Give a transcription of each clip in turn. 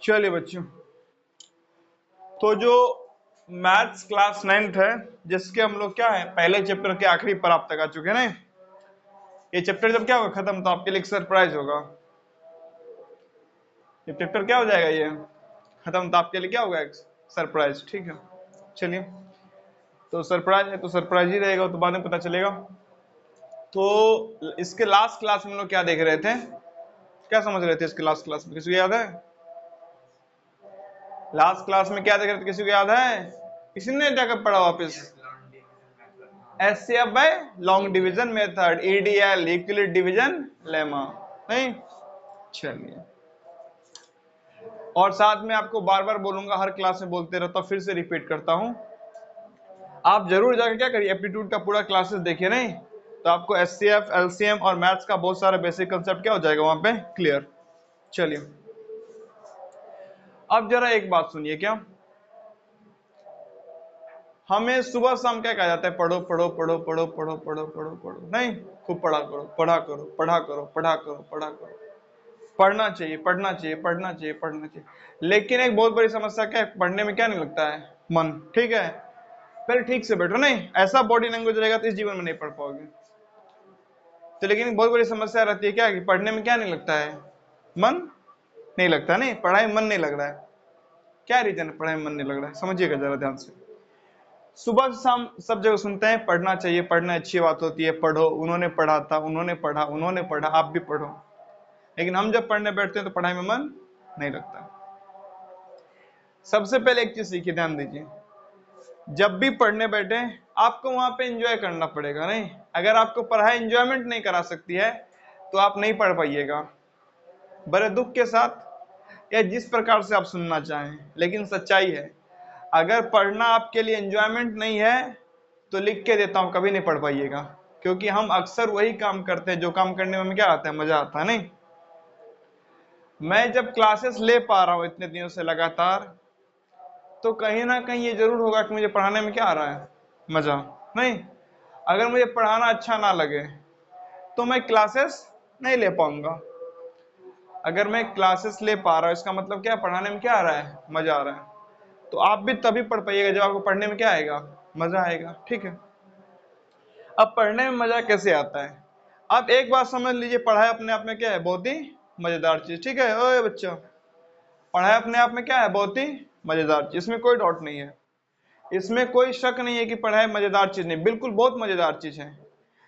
चलिए बच्चों, तो जो मैथ्स क्लास 9th है, जिसके हम लोग क्या है पहले चैप्टर के आखिरी पर आप तक आ चुके हैं ना। ये चैप्टर जब क्या होगा खत्म, तो आपके लिए एक सरप्राइज होगा। ये चैप्टर क्या हो जाएगा, ये खत्म तो आपके लिए क्या होगा, एक सरप्राइज। ठीक है, चलिए, तो सरप्राइज है तो सरप्राइज ही रहेगा, तो बाद में पता चलेगा। तो इसके लास्ट क्लास में हम लोग क्या देख रहे थे, क्या समझ रहे थे इसके लास्ट क्लास में, किसी को याद है? लास्ट क्लास में क्या देख रहे थे, किसी को याद है? किसी ने जाकर पढ़ा वापस? HCF by long division method, EDL Euclid division lemma, नहीं? चलिए, और साथ में आपको बार बार बोलूंगा, हर क्लास में बोलते रहता हूं, फिर से रिपीट करता हूं, आप जरूर जाकर क्या करिए, एप्टीट्यूड का पूरा क्लासेस देखिए, नहीं तो आपको एचसीएफ, एलसीएम और मैथ्स का बहुत सारा बेसिक कंसेप्ट क्या हो जाएगा वहां पे क्लियर। चलिए, अब जरा एक बात सुनिए, क्या हमें सुबह शाम क्या कहा जाता है, पढ़ो पढ़ो पढ़ो पढ़ो पढ़ो पढ़ो पढ़ो पढ़ो, नहीं? खूब पढ़ा करो, पढ़ा करो, पढ़ा करो, पढ़ा करो, पढ़ा करो, पढ़ना चाहिए, पढ़ना चाहिए, पढ़ना चाहिए, पढ़ना चाहिए। लेकिन एक बहुत बड़ी समस्या क्या है, पढ़ने में क्या नहीं लगता है, मन। ठीक है, पहले ठीक से बैठो, नहीं ऐसा बॉडी लैंग्वेज रहेगा तो इस जीवन में नहीं पढ़ पाओगे। तो लेकिन बहुत बड़ी समस्या रहती है क्या, कि पढ़ने में क्या नहीं लगता है, मन नहीं लगता, नहीं पढ़ाई में मन नहीं लग रहा है। क्या रीजन है पढ़ाई में मन नहीं लग रहा है, समझिएगा जरा ध्यान से। सुबह से शाम सब जगह सुनते हैं पढ़ना चाहिए, पढ़ना अच्छी बात होती है, पढ़ो, उन्होंने पढ़ा था, उन्होंने पढ़ा, उन्होंने पढ़ा, आप भी पढ़ो। लेकिन हम जब पढ़ने बैठते हैं तो पढ़ाई में मन नहीं लगता। सबसे पहले एक चीज सीखिए, ध्यान दीजिए, जब भी पढ़ने बैठे आपको वहां पे एंजॉय करना पड़ेगा, नहीं? अगर आपको पढ़ाई एंजॉयमेंट नहीं करा सकती है तो आप नहीं पढ़ पाइएगा, बड़े दुख के साथ या जिस प्रकार से आप सुनना चाहें, लेकिन सच्चाई है। अगर पढ़ना आपके लिए एंजॉयमेंट नहीं है तो लिख के देता हूं, कभी नहीं पढ़ पाइएगा, क्योंकि हम अक्सर वही काम करते हैं जो काम करने में हमें क्या आता है, मजा आता है, नहीं? मैं जब क्लासेस ले पा रहा हूं इतने दिनों से लगातार, तो कहीं ना कहीं ये जरूर होगा कि मुझे पढ़ाने में क्या आ रहा है, मजा, नहीं? अगर मुझे पढ़ाना अच्छा ना लगे तो मैं क्लासेस नहीं ले पाऊंगा। अगर मैं क्लासेस ले पा रहा हूं, इसका मतलब क्या, पढ़ाने में क्या आ रहा है, मजा आ रहा है। तो आप भी तभी पढ़ पाइएगा जब आपको पढ़ने में क्या आएगा, मजा आएगा। ठीक है, अब पढ़ने में मजा कैसे आता है, आप एक बात समझ लीजिए, पढ़ाई अपने आप में क्या है, बहुत ही मजेदार चीज। ठीक है ओए बच्चा, पढ़ाई अपने आप में क्या है, बहुत ही मजेदार चीज, इसमें कोई डाउट नहीं है, इसमें कोई शक नहीं है कि पढ़ाई मजेदार चीज नहीं, बिल्कुल बहुत मजेदार चीज है।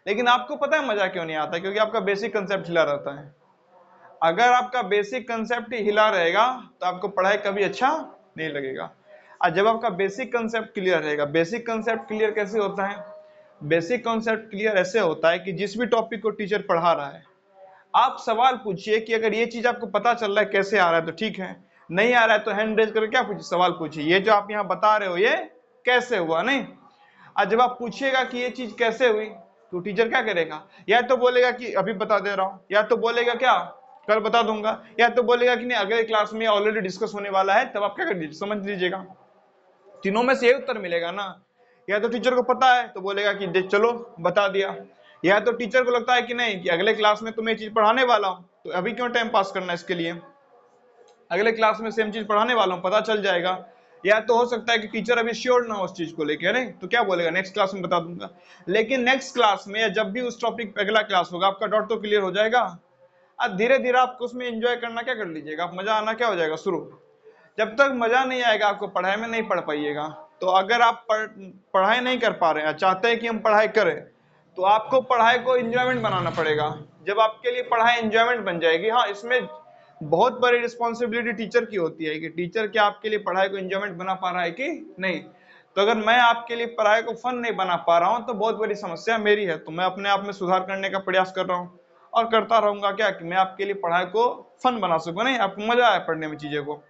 लेकिन आपको पता है मजा क्यों नहीं आता, क्योंकि आपका बेसिक कंसेप्ट हिला रहता है। अगर आपका बेसिक कंसेप्ट ही हिला रहेगा तो आपको पढ़ाई कभी अच्छा नहीं लगेगा। और जब आपका बेसिक कंसेप्ट क्लियर रहेगा, बेसिक कंसेप्ट क्लियर कैसे होता है, बेसिक कॉन्सेप्ट क्लियर ऐसे होता है कि जिस भी टॉपिक को टीचर पढ़ा रहा है, आप सवाल पूछिए कि अगर ये चीज आपको पता चल रहा है कैसे आ रहा है तो ठीक है, नहीं आ रहा है तो हैंड रेज करके क्या पूछिए, सवाल पूछिए, ये जो आप यहाँ बता रहे हो ये कैसे हुआ, नहीं? और जब आप पूछिएगा कि ये चीज कैसे हुई, तो टीचर क्या करेगा, या तो बोलेगा कि अभी बता दे रहा हूं, या तो बोलेगा क्या, कल बता दूंगा, या तो बोलेगा कि नहीं अगले क्लास में ऑलरेडी डिस्कस होने वाला है, तब आप क्या कर लीजिए, समझ लीजिएगा। तीनों में से यही उत्तर मिलेगा ना। या तो टीचर को पता है तो बोलेगा कि देख चलो बता दिया, या तो टीचर को लगता है कि नहीं कि अगले क्लास में तुम्हें चीज पढ़ाने वाला हूं, तो अभी क्यों टाइम पास करना, इसके लिए अगले क्लास में सेम चीज पढ़ाने वाला हूं, पता चल जाएगा। या तो हो सकता है कि टीचर अभी श्योर ना हो उस चीज को लेके, नहीं तो क्या बोलेगा, नेक्स्ट क्लास में बता दूंगा। लेकिन नेक्स्ट क्लास में या जब भी उस टॉपिक पे अगला क्लास होगा, आपका डाउट तो क्लियर हो जाएगा। अब धीरे धीरे आपको उसमें एंजॉय करना क्या कर लीजिएगा, आप मजा आना क्या हो जाएगा शुरू। जब तक मजा नहीं आएगा आपको पढ़ाई में, नहीं पढ़ पाइएगा। तो अगर आप पढ़ाई नहीं कर पा रहे हैं, चाहते हैं कि हम पढ़ाई करें, तो आपको पढ़ाई को एंजॉयमेंट बनाना पड़ेगा। जब आपके लिए पढ़ाई एंजॉयमेंट बन जाएगी, हाँ इसमें बहुत बड़ी रिस्पॉन्सिबिलिटी टीचर की होती है कि टीचर क्या आपके लिए पढ़ाई को एंजॉयमेंट बना पा रहा है कि नहीं। तो अगर मैं आपके लिए पढ़ाई को फन नहीं बना पा रहा हूं तो बहुत बड़ी समस्या मेरी है, तो मैं अपने आप में सुधार करने का प्रयास कर रहा हूं और करता रहूंगा, क्या कि मैं आपके लिए पढ़ाई को फन बना सकूं, नहीं आपको मजा आए पढ़ने में चीजें को।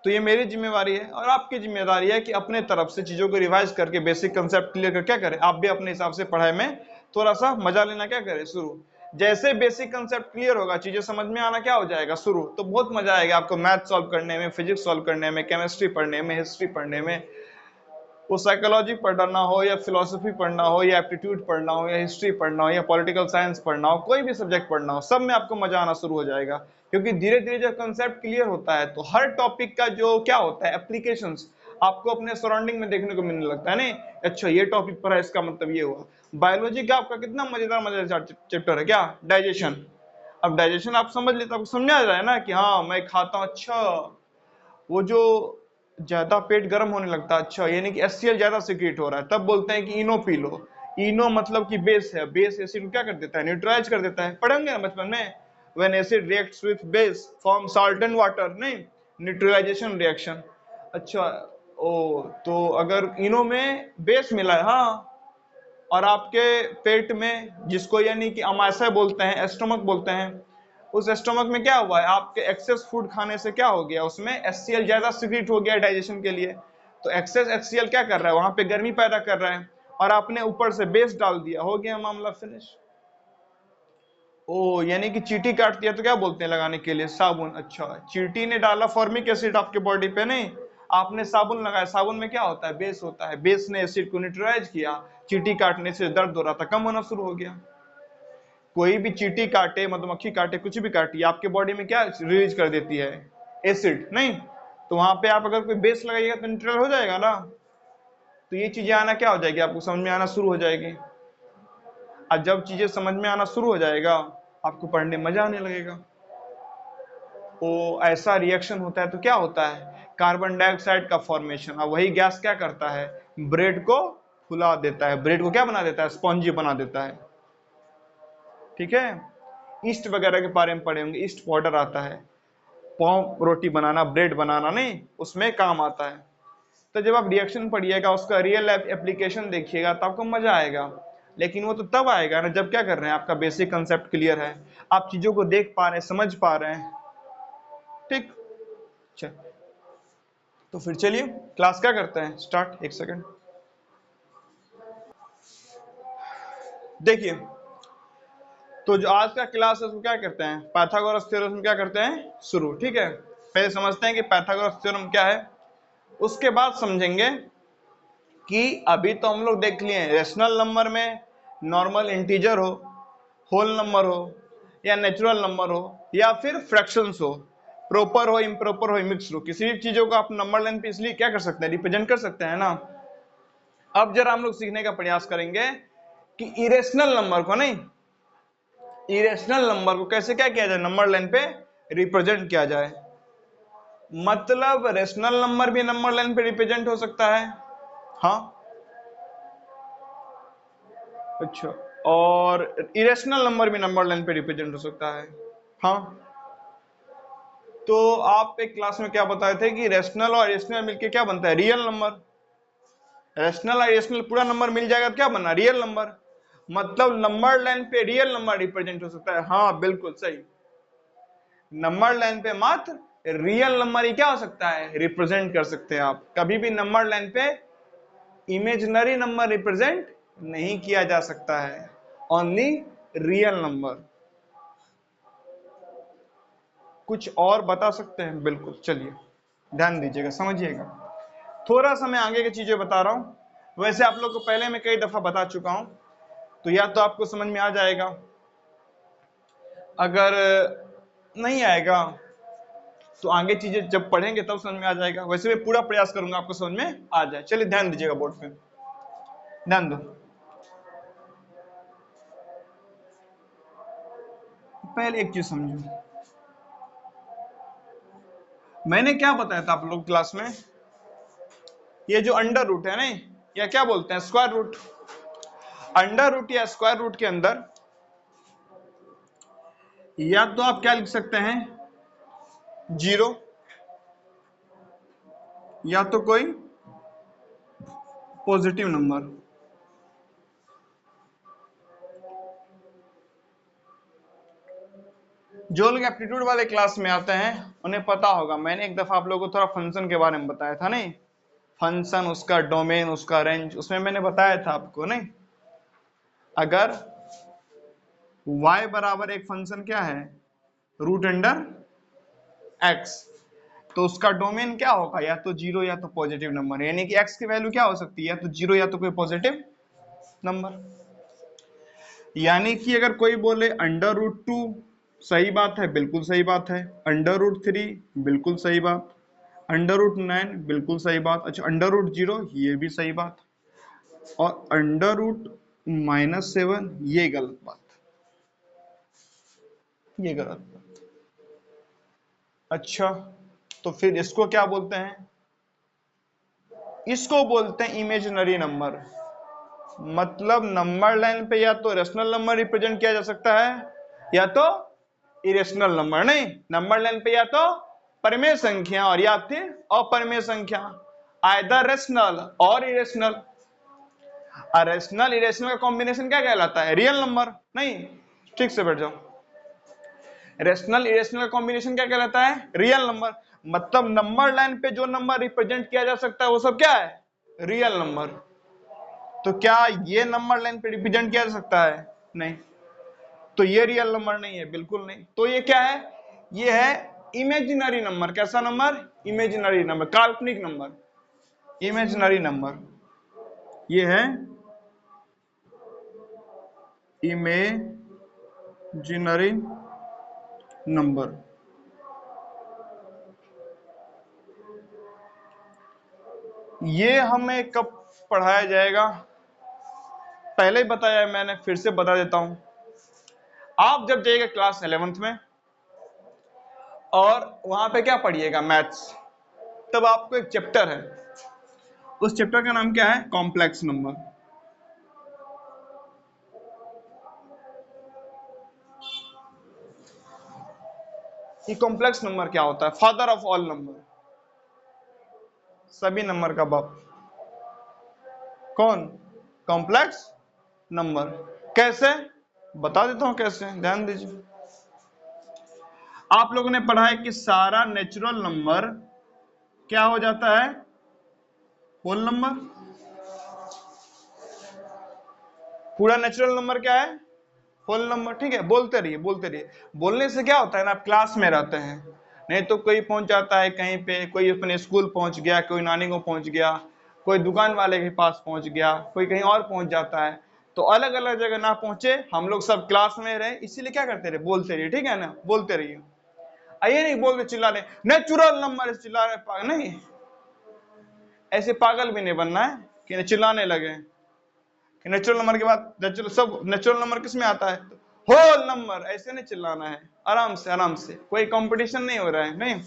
तो ये मेरी जिम्मेवारी है और आपकी जिम्मेदारी है कि अपने तरफ से चीजों को रिवाइज करके बेसिक कंसेप्ट क्लियर कर क्या करें, आप भी अपने हिसाब से पढ़ाई में थोड़ा सा मजा लेना क्या करें शुरू। जैसे बेसिक कंसेप्ट क्लियर होगा, चीजें समझ में आना क्या हो जाएगा शुरू, तो बहुत मजा आएगा आपको मैथ सॉल्व करने में, फिजिक्स सॉल्व करने में, केमिस्ट्री पढ़ने में, हिस्ट्री पढ़ने में, वो साइकोलॉजी पढ़ना हो या फिलोसफी पढ़ना हो या एप्टीट्यूड पढ़ना हो या हिस्ट्री पढ़ना हो या पॉलिटिकल साइंस पढ़ना हो, कोई भी सब्जेक्ट पढ़ना हो, सब में आपको मजा आना शुरू हो जाएगा। क्योंकि धीरे धीरे जब कंसेप्ट क्लियर होता है तो हर टॉपिक का जो क्या होता है एप्लीकेशंस आपको अपने सराउंडिंग में देखने को मिलने लगता है। नहीं अच्छा ये टॉपिक पर है, इसका मतलब ये हुआ। बायोलॉजी का आपका कितना मजेदार चैप्टर है क्या, डाइजेशन। अब डाइजेशन आप समझ लेते, आपको समझ आ रहा है ना कि हाँ मैं खाता हूँ, अच्छा वो जो ज्यादा पेट गर्म होने लगता है, अच्छा यानी कि HCl ज्यादा सिक्रेट हो रहा है, तब बोलते हैं कि इनो पी लो। इनो मतलब कि बेस है, बेस एसिड को क्या कर देता है, न्यूट्रलाइज कर देता है, पढ़ेंगे ना बचपन में। When acid reacts with base form salt and water, नहीं न्यूट्रलाइजेशन रिएक्शन। अच्छा ओ तो अगर इनो में बेस मिला है, हाँ, और आपके पेट में जिसको यानी कि अमाशय बोलते हैं, एस्टोमक बोलते हैं, उस स्टोमक में क्या हुआ है, आपके एक्सेस फूड खाने से क्या हो गया, उसमें HCl ज्यादा सिक्रीट हो गया डाइजेशन के लिए। तो एक्सेस HCl क्या कर रहा है, वहां पे गर्मी पैदा कर रहा है, और आपने ऊपर से बेस डाल दिया, हो गया मामला फिनिश। ओ यानी कि चींटी काट दिया तो क्या बोलते हैं लगाने के लिए, साबुन। अच्छा चींटी ने डाला फॉर्मिक एसिड आपके बॉडी पे, नहीं आपने साबुन लगाया, साबुन में क्या होता है, बेस होता है, बेस ने एसिड को न्यूट्रलाइज किया, चींटी काटने से दर्द हो रहा था कम होना शुरू हो गया। कोई भी चींटी काटे, मधुमक्खी काटे, कुछ भी काटी, आपके बॉडी में क्या रिलीज कर देती है, एसिड, नहीं तो वहां पे आप अगर कोई बेस लगाइएगा तो न्यूट्रल हो जाएगा ना। तो ये चीजें आना क्या हो जाएगी, आपको समझ में आना शुरू हो जाएगी। और जब चीजें समझ में आना शुरू हो जाएगा आपको पढ़ने मजा आने लगेगा। तो ऐसा रिएक्शन होता है तो क्या होता है, कार्बन डाइऑक्साइड का फॉर्मेशन। अब वही गैस क्या करता है, ब्रेड को फुला देता है, ब्रेड को क्या बना देता है, स्पॉन्जी बना देता है। ठीक है, ईस्ट वगैरह के बारे में पढ़े होंगे, ईस्ट पाउडर आता है, पाव रोटी बनाना, ब्रेड बनाना, नहीं उसमें काम आता है। तो जब आप रिएक्शन पढ़िएगा, उसका रियल लाइफ एप्लीकेशन देखिएगा तो आपको मजा आएगा। लेकिन वो तो तब आएगा ना जब क्या कर रहे हैं, आपका बेसिक कंसेप्ट क्लियर है, आप चीजों को देख पा रहे हैं, समझ पा रहे हैं। ठीक, चल तो फिर चलिए क्लास क्या करते हैं, स्टार्ट। एक सेकंड देखिए, तो जो आज का क्लास है उसको क्या करते हैं, पाइथागोरस थ्योरम क्या करते हैं शुरू। ठीक है, पहले समझते हैं कि पाइथागोरस थ्योरम क्या है, उसके बाद समझेंगे कि अभी तो हम लोग देख लिए रेशनल नंबर में नॉर्मल इंटीजर हो, होल नंबर हो, या नेचुरल नंबर हो, या फिर फ्रैक्शंस हो, प्रॉपर हो, इम्प्रॉपर हो, मिक्स हो, किसी भी चीजों को आप नंबर लाइन पे इसलिए क्या कर सकते हैं, रिप्रेजेंट कर सकते हैं ना। अब जरा हम लोग सीखने का प्रयास करेंगे कि इरेशनल नंबर को, नहीं इरेशनल नंबर को कैसे क्या किया जाए, नंबर लाइन पे रिप्रेजेंट किया जाए। मतलब रेशनल नंबर भी नंबर लाइन पे रिप्रेजेंट हो सकता है, हाँ अच्छा, और इरेशनल नंबर भी नंबर लाइन पे रिप्रेजेंट हो सकता है, हाँ। तो आप एक क्लास में क्या बताए थे कि रेशनल और इरेशनल मिलके क्या बनता है, रियल नंबर। रेशनल और इरेशनल पूरा नंबर मिल जाएगा तो क्या बनना, रियल नंबर। मतलब नंबर लाइन पे रियल नंबर रिप्रेजेंट हो सकता है, हाँ बिल्कुल सही। नंबर लाइन पे मात्र रियल नंबर ही क्या हो सकता है, रिप्रेजेंट कर सकते हैं आप। कभी भी नंबर लाइन पे इमेजिनरी नंबर रिप्रेजेंट नहीं किया जा सकता है, ओनली रियल नंबर। कुछ और बता सकते हैं, बिल्कुल चलिए ध्यान दीजिएगा, समझिएगा। थोड़ा सा मैं आगे की चीजें बता रहा हूं, वैसे आप लोग को पहले मैं कई दफा बता चुका हूं, तो या तो आपको समझ में आ जाएगा, अगर नहीं आएगा तो आगे चीजें जब पढ़ेंगे तब समझ में आ जाएगा। वैसे मैं पूरा प्रयास करूंगा आपको समझ में आ जाए। चलिए ध्यान दीजिएगा, बोर्ड पे ध्यान दो। पहले एक चीज समझो, मैंने क्या बताया था आप लोग क्लास में, ये जो अंडर रूट है ना, या क्या बोलते हैं स्क्वायर रूट, अंडर रूट या स्क्वायर रूट के अंदर या तो आप क्या लिख सकते हैं, जीरो, या तो कोई पॉजिटिव नंबर। जो लोग एप्टीट्यूड वाले क्लास में आते हैं उन्हें पता होगा, मैंने एक दफा आप लोगों को थोड़ा फंक्शन के बारे में बताया था, नहीं फंक्शन, उसका डोमेन, उसका रेंज, उसमें मैंने बताया था आपको, नहीं अगर y बराबर एक फंक्शन क्या है, रूट अंडर x, तो उसका डोमेन क्या होगा, या तो जीरो या तो पॉजिटिव नंबर, यानी कि x की वैल्यू क्या हो सकती है, या तो जीरो या तो कोई पॉजिटिव नंबर। यानी कि अगर कोई बोले √2 सही बात है, बिल्कुल सही बात है, √3 बिल्कुल सही बात, √9 बिल्कुल सही बात, अच्छा √0 ये भी सही बात, और √-7 ये गलत बात, ये गलत बात। अच्छा तो फिर इसको क्या बोलते हैं, इसको बोलते हैं इमेजिनरी नंबर। मतलब नंबर लाइन पे या तो रेशनल नंबर रिप्रेजेंट किया जा सकता है या तो इरेशनल नंबर। नहीं, नंबर लाइन पे या तो परिमेय संख्या और या फिर अपरिमेय संख्या, आइदर रेशनल और इरेशनल। रेशनल इरेशनल का कॉम्बिनेशन क्या कहलाता है, रियल नंबर। नहीं, ठीक से बैठ जाओ, रेशनल इरेशनल का कॉम्बिनेशन क्या कहलाता है, रियल नंबर। मतलब नंबर लाइन पे जो नंबर रिप्रेजेंट किया जा सकता है वो सब क्या है, रियल नंबर। तो क्या ये नंबर लाइन पे रिप्रेजेंट किया जा सकता है, नहीं, तो ये रियल नंबर नहीं है, बिल्कुल नहीं। तो ये क्या है, ये है इमेजिनरी नंबर। कैसा नंबर, इमेजिनरी नंबर, काल्पनिक नंबर, इमेजिनरी नंबर। ये है इमेजिनरी नंबर। ये हमें कब पढ़ाया जाएगा, पहले ही बताया है मैंने, फिर से बता देता हूं। आप जब जाइएगा क्लास 11th में और वहां पे क्या पढ़िएगा, मैथ्स, तब आपको एक चैप्टर है, उस चैप्टर का नाम क्या है, कॉम्प्लेक्स नंबर। ये कॉम्प्लेक्स नंबर क्या होता है, फादर ऑफ ऑल नंबर, सभी नंबर का बाप। कौन, कॉम्प्लेक्स नंबर। कैसे, बता देता हूं कैसे, ध्यान दीजिए। आप लोगों ने पढ़ा है कि सारा नेचुरल नंबर क्या हो जाता है, होल नंबर। पूरा नेचुरल नंबर क्या है, होल नंबर। ठीक है, बोलते रहिए बोलते रहिए। बोलने से क्या होता है ना, आप क्लास में रहते हैं, नहीं तो कोई पहुंच जाता है कहीं पे, कोई अपने स्कूल पहुंच गया, कोई नानी को पहुंच गया, कोई दुकान वाले के पास पहुंच गया, कोई कहीं और पहुंच जाता है। तो अलग अलग जगह ना पहुंचे, हम लोग सब क्लास में रहे, इसीलिए क्या करते रहे, बोलते रहिए, ठीक है ना, बोलते रहिए। आइए नहीं बोलते चिल्ला रहे नेचुरल नंबर, चिल्ला रहे, नहीं, ऐसे पागल भी नहीं बनना है कि चिल्लाने लगे कि नेचुरल नंबर के बाद नेचुरल, सब नेचुरल नंबर किस में आता है, होल नंबर, ऐसे नहीं चिल्लाना है, आराम से आराम से, कोई कंपटीशन नहीं हो रहा है। नहीं,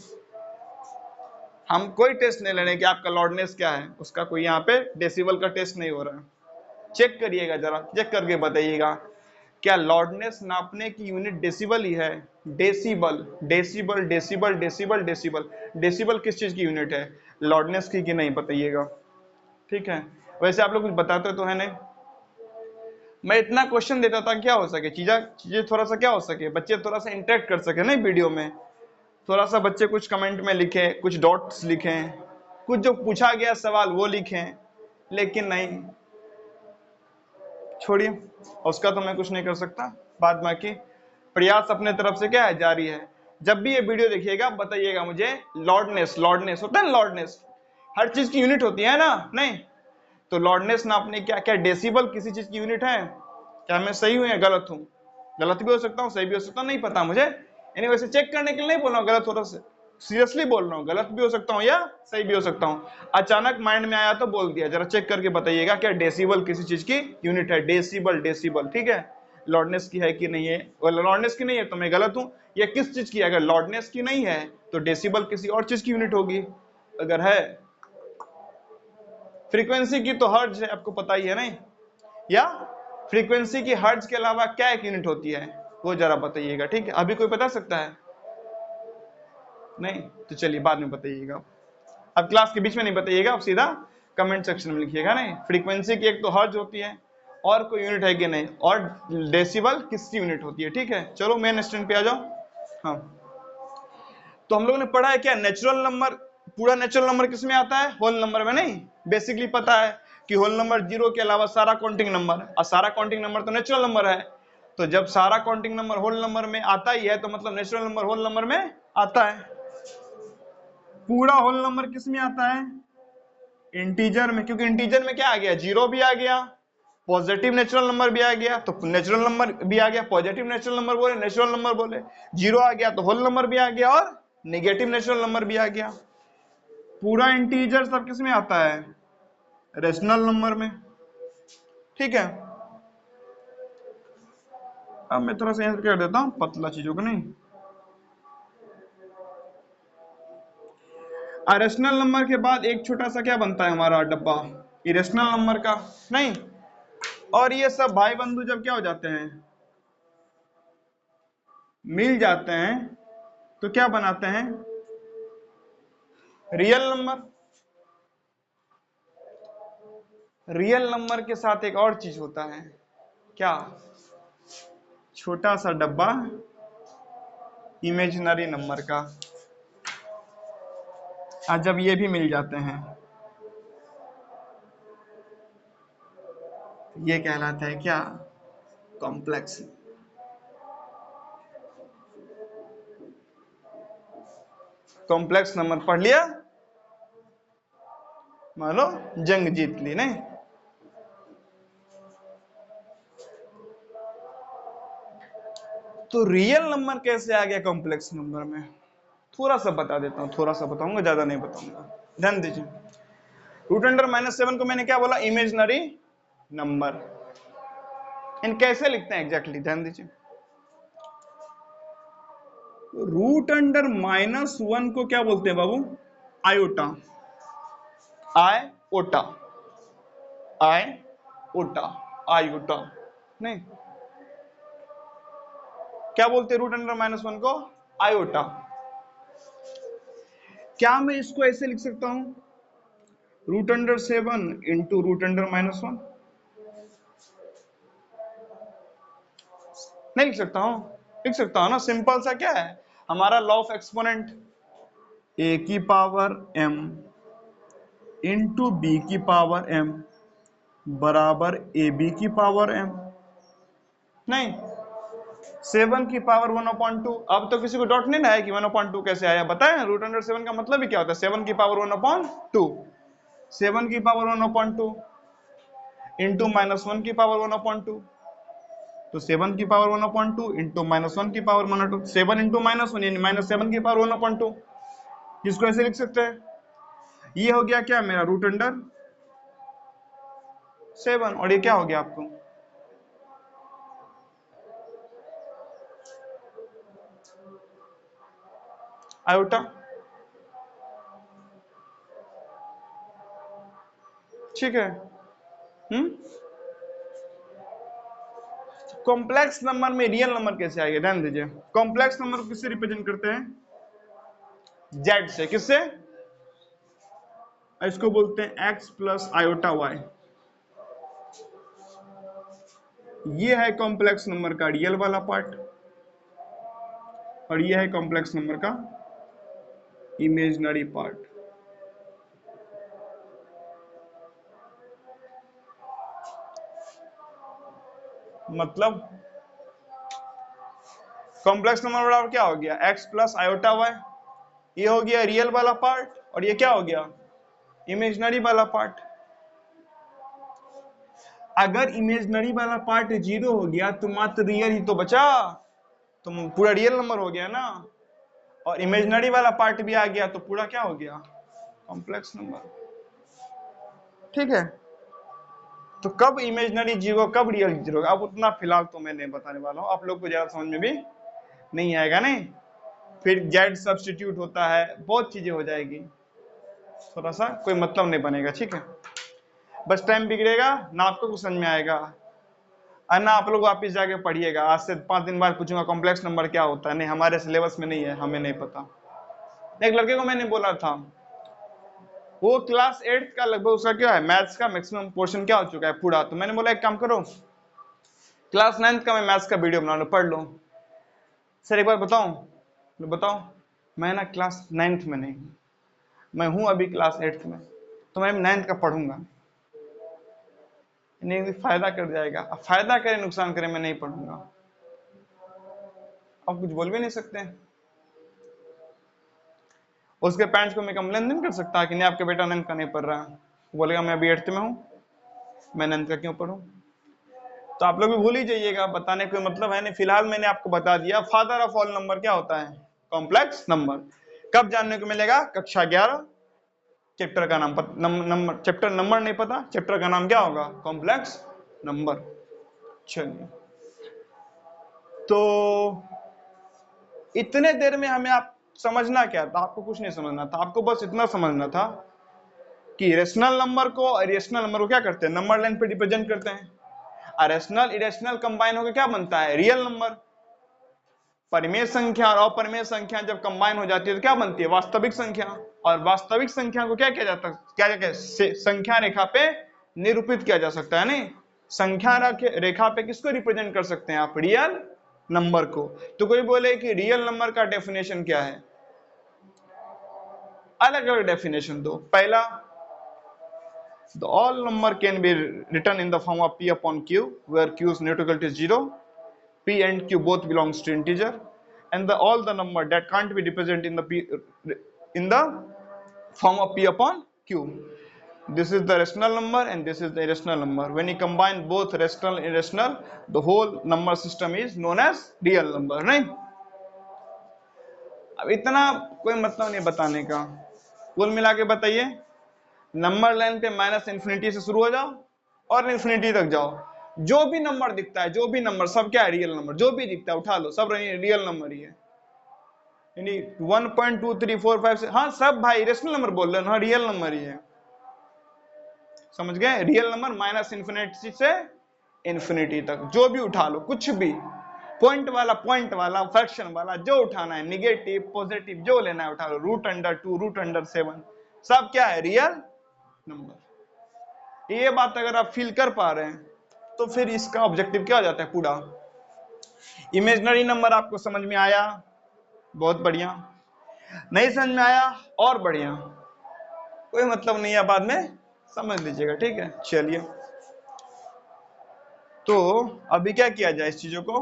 हम कोई टेस्ट नहीं ले रहे कि आपका लॉर्डनेस क्या है, उसका कोई यहाँ पे डेसिबल का टेस्ट नहीं हो रहा है। चेक करिएगा जरा, चेक करके बताइएगा, क्या लॉर्डनेस नापने की यूनिट डेसिबल ही है, decibel decibel decibel decibel decibel, decibel किस चीज की यूनिट है, लॉर्डनेस की कि नहीं, बताइएगा। ठीक है, वैसे आप लोग कुछ बताते तो है नहीं, मैं इतना क्वेश्चन देता था क्या हो सके, चीजें थोड़ा सा क्या हो सके, बच्चे थोड़ा सा इंटरेक्ट कर सके नहीं वीडियो में, थोड़ा सा बच्चे कुछ कमेंट में लिखें, कुछ डॉट्स लिखें, कुछ जो पूछा गया सवाल वो लिखें, लेकिन नहीं, छोड़िए, उसका तो मैं कुछ नहीं कर सकता। बाद बाकी प्रयास अपने तरफ से क्या है, जारी है। जब भी ये वीडियो देखिएगा बताइएगा मुझे, लॉर्डनेस, लॉर्डनेस होता है ना, लॉर्डनेस हर चीज की यूनिट होती है ना, नहीं, तो लॉर्डनेस नापने क्या क्या डेसिबल किसी चीज की यूनिट है, क्या मैं सही हूं या गलत हूं, गलत भी हो सकता हूं, सही भी हो सकता हूं, नहीं पता मुझे, यानी वैसे चेक करने के लिए नहीं बोल रहा हूं, गलत हो रहा है, सीरियसली बोल रहा हूं, गलत भी हो सकता हूं या सही भी हो सकता हूं, अचानक माइंड में आया तो बोल दिया। जरा चेक करके बताइएगा क्या डेसिबल किसी चीज की यूनिट है, डेसिबल डेसिबल, ठीक है, लॉर्डनेस की है कि नहीं है, लॉर्डनेस की नहीं है तो मैं गलत हूं, या किस चीज की, अगर लॉर्डनेस की नहीं है तो डेसिबल किसी और चीज की यूनिट होगी, अगर है फ्रीक्वेंसी की तो हर्ट्ज है, आपको पता ही है नहीं, या फ्रीक्वेंसी की हर्ट्ज के अलावा क्या एक यूनिट होती है, वो जरा बताइएगा। ठीक है, अभी कोई बता सकता है, नहीं, तो चलिए बाद में बताइएगा, अब क्लास के बीच में नहीं बताइएगा, आप सीधा कमेंट सेक्शन में लिखिएगा। नहीं, फ्रीक्वेंसी की एक तो हर्ट्ज होती है, और कोई यूनिट है कि नहीं, और डेसिबल किसकी यूनिट होती है। ठीक है, चलो मेन स्टैंड पे आ जाओ। हाँ, तो हम लोगों ने पढ़ा है क्या, नेचुरल नंबर, पूरा नेचुरल नंबर किस में आता है, होल नंबर में। नहीं, बेसिकली पता है कि होल नंबर जीरो के अलावा सारा काउंटिंग नंबर, और सारा काउंटिंग नंबर तो नेचुरल नंबर है, तो जब सारा काउंटिंग नंबर होल नंबर में आता ही है तो मतलब नेचुरल नंबर होल नंबर में आता है। पूरा होल नंबर किस में आता है? इंटीजर में, क्योंकि इंटीजर में क्या आ गया? जीरो भी आ गया, पॉजिटिव नेचुरल नंबर भी आ गया, तो नेचुरल नंबर भी आ गया, पॉजिटिव नेचुरल नंबर बोले, नेचुरल नंबर बोले, जीरो आ गया तो होल नंबर भी आ गया और नेगेटिव नेचुरल नंबर भी आ गया। पूरा इंटीजर सब किस में आता है? रेशनल नंबर में। ठीक है, अब मैं थोड़ा सा आंसर कर देता हूं पतला चीजों को नहीं। रेशनल नंबर के बाद एक छोटा सा क्या बनता है हमारा डब्बा? इरेशनल नंबर का, नहीं? और ये सब भाई बंधु जब क्या हो जाते हैं, मिल जाते हैं, तो क्या बनाते हैं? Real number. रियल नंबर के साथ एक और चीज होता है, क्या? छोटा सा डब्बा इमेजिनरी नंबर का। आज जब ये भी मिल जाते हैं, ये कहलाता है क्या? कॉम्प्लेक्स। कॉम्प्लेक्स नंबर पढ़ लिया, मान लो जंग जीत ली, नहीं? तो रियल नंबर कैसे आ गया कॉम्प्लेक्स नंबर में? थोड़ा सा बता देता हूं, थोड़ा सा बताऊंगा, ज्यादा नहीं बताऊंगा, ध्यान दीजिए। रूट अंडर -7 को मैंने क्या बोला? Imaginary number. इन कैसे लिखते हैं एग्जैक्टली, ध्यान दीजिए। रूट अंडर -1 को क्या बोलते हैं बाबू? आयोटा। आयोटा, आयोटा, आयोटा, नहीं? क्या बोलते हैं रूट अंडर -1 को? आयोटा। क्या मैं इसको ऐसे लिख सकता हूं? Root under 7 into root under -1? नहीं लिख सकता हूं? लिख सकता हूं ना, सिंपल सा क्या है हमारा लॉ ऑफ एक्सपोनेंट, ए की पावर m इंटू बी की पावर m बराबर ए बी की पावर m। नहीं, 7 की पावर 1/2। अब तो किसी को डाउट नहीं ना है कि 1/2 कैसे आया? बताएं, रूट अंडर 7 का मतलब ही क्या होता है? 7 की पावर 1/2, 7 की पावर 1/2 इंटू -1 की पावर 1/2, तो 7 की पावर 1/2 इंटू -1 की पावर 1/2, 7 इंटू -1 यानी -7 की पावर 1/2। इसको ऐसे लिख सकते हैं, ये हो गया क्या मेरा? Root under 7। और ये क्या हो गया आपको? आयोटा। ठीक है। कॉम्प्लेक्स नंबर में रियल नंबर कैसे आएगा? ध्यान दीजिए, कॉम्प्लेक्स नंबर को किससे रिप्रेजेंट करते हैं? जेड से। किससे? इसको बोलते हैं x प्लस आयोटा y। ये है कॉम्प्लेक्स नंबर का रियल वाला पार्ट, और ये है कॉम्प्लेक्स नंबर का इमेजिनरी पार्ट। मतलब कॉम्प्लेक्स नंबर बराबर क्या हो गया? x plus iota y। ये हो गया रियल वाला पार्ट, और ये क्या हो गया? इमेजिनरी वाला पार्ट। अगर इमेजिनरी वाला पार्ट 0 हो गया तो मात्र रियल ही तो बचा, तो पूरा रियल नंबर हो गया ना। और इमेजिनरी वाला पार्ट भी आ गया तो पूरा क्या हो गया? Complex number. ठीक है, तो कब इमेजिनरी जीरो, कब रियल जीरो? अब उतना फिलहाल तो मैं नहीं बताने वाला हूं, आप लोग को ज्यादा समझ में भी नहीं आएगा, नहीं? फिर जेड सब्स्टिट्यूट होता है, बहुत चीजें हो जाएगी, थोड़ा सा कोई मतलब नहीं बनेगा। ठीक है, बस टाइम बिगड़ेगा ना, आपको कुछ समझ में आएगा ना। आप लोग वापिस जाके पढ़िएगा, आज से 5 दिन बाद पूछूंगा कॉम्प्लेक्स नंबर क्या होता है, नहीं हमारे सिलेबस में नहीं है, हमें नहीं पता। एक लड़के को मैंने बोला था, वो क्लास 8 का लगभग उसका क्या है, मैथ्स का मैक्सिमम पोर्शन क्या हो चुका है पूरा। तो मैंने बोला एक काम करो, क्लास 9 का मैं मैथ्स का वीडियो बना लो, पढ़ लो। सर एक बार बताऊं? बताओ। मैं ना क्लास 9 में नहीं हूं, मैं हूं अभी क्लास 8 में, तो मैं 9 का पढ़ूंगा नहीं, फायदा कर जाएगा। अब फायदा करे नुकसान करे, मैं नहीं पढ़ूंगा। अब कुछ बोल भी नहीं सकते। उसके पेरेंट्स को मैं कंप्लेन नहीं कर सकता कि नहीं आपके बेटा नंद का नहीं पढ़ रहा है, बोलेगा मैं अभी 8th में हूँ, मैं नंद का क्यों पढ़ूं। तो आप लोग भी भूल ही जाइएगा, बताने का मतलब है नहीं। फिलहाल मैंने आपको बता दिया फादर ऑफ ऑल नंबर क्या होता है, कॉम्प्लेक्स नंबर। कब जानने को मिलेगा, कक्षा 11 चैप्टर का नाम नंबर, चैप्टर नंबर नहीं पता, चैप्टर का नाम क्या होगा, कॉम्प्लेक्स नंबर। चलिए, तो इतने देर में हमें आप समझना क्या था, आपको कुछ नहीं समझना था, आपको बस इतना समझना था कि रेशनल नंबर को और इरेशनल नंबर को क्या करते हैं, नंबर लाइन पे रिप्रेजेंट करते हैं। रेशनल इरेशनल कंबाइन होकर क्या बनता है, रियल नंबर। परिमेय संख्या और अपरिमेय संख्या जब कंबाइन हो जाती है तो क्या बनती है, वास्तविक संख्या। और वास्तविक संख्या को क्या किया जाता है, क्या संख्या रेखा पे निरूपित किया जा सकता है। नहीं, संख्या रेखा पे किसको रिप्रेजेंट कर सकते हैं आप, रियल नंबर को। तो कोई बोले कि रियल नंबर का डेफिनेशन क्या है, अलग अलग डेफिनेशन दो। पहला, the all number can be written in the form of p upon q, where q is not equal to 0. P and q both belongs to integer, and all the number that can't be represented in the form of p upon q. This is the rational number and this is the irrational number. When you combine both rational and irrational, the whole number system is known as real number. नहीं, अब इतना कोई मतलब नहीं बताने का। कुल मिला के बताइए, नंबर लाइन पे माइनस इन्फिनिटी से शुरू हो जाओ और इन्फिनिटी तक जाओ, जो भी नंबर दिखता है, जो भी नंबर, सब क्या है, रियल नंबर। जो भी दिखता है उठा लो, सब रियल नंबर ही है। यानी 1, 2, 3, 4, 5 हाँ सब भाई रेशनल नंबर बोल रहे हैं, हाँ रियल नंबर ही है। समझ गए, रियल नंबर माइनस इन्फिनिटी से इन्फिनिटी तक जो भी उठा लो, कुछ भी, पॉइंट वाला फ्रैक्शन वाला, जो उठाना है, निगेटिव पॉजिटिव जो लेना है उठा लो, √2 √7 सब क्या है, रियल नंबर। ये बात अगर आप फील कर पा रहे हैं तो फिर इसका ऑब्जेक्टिव क्या हो जाता है पूरा। इमेजिनरी नंबर आपको समझ में आया, बहुत बढ़िया। नहीं समझ में आया, और बढ़िया, कोई मतलब नहीं है, बाद में समझ लीजिएगा, ठीक है। चलिए, तो अभी क्या किया जाए, इस चीजों को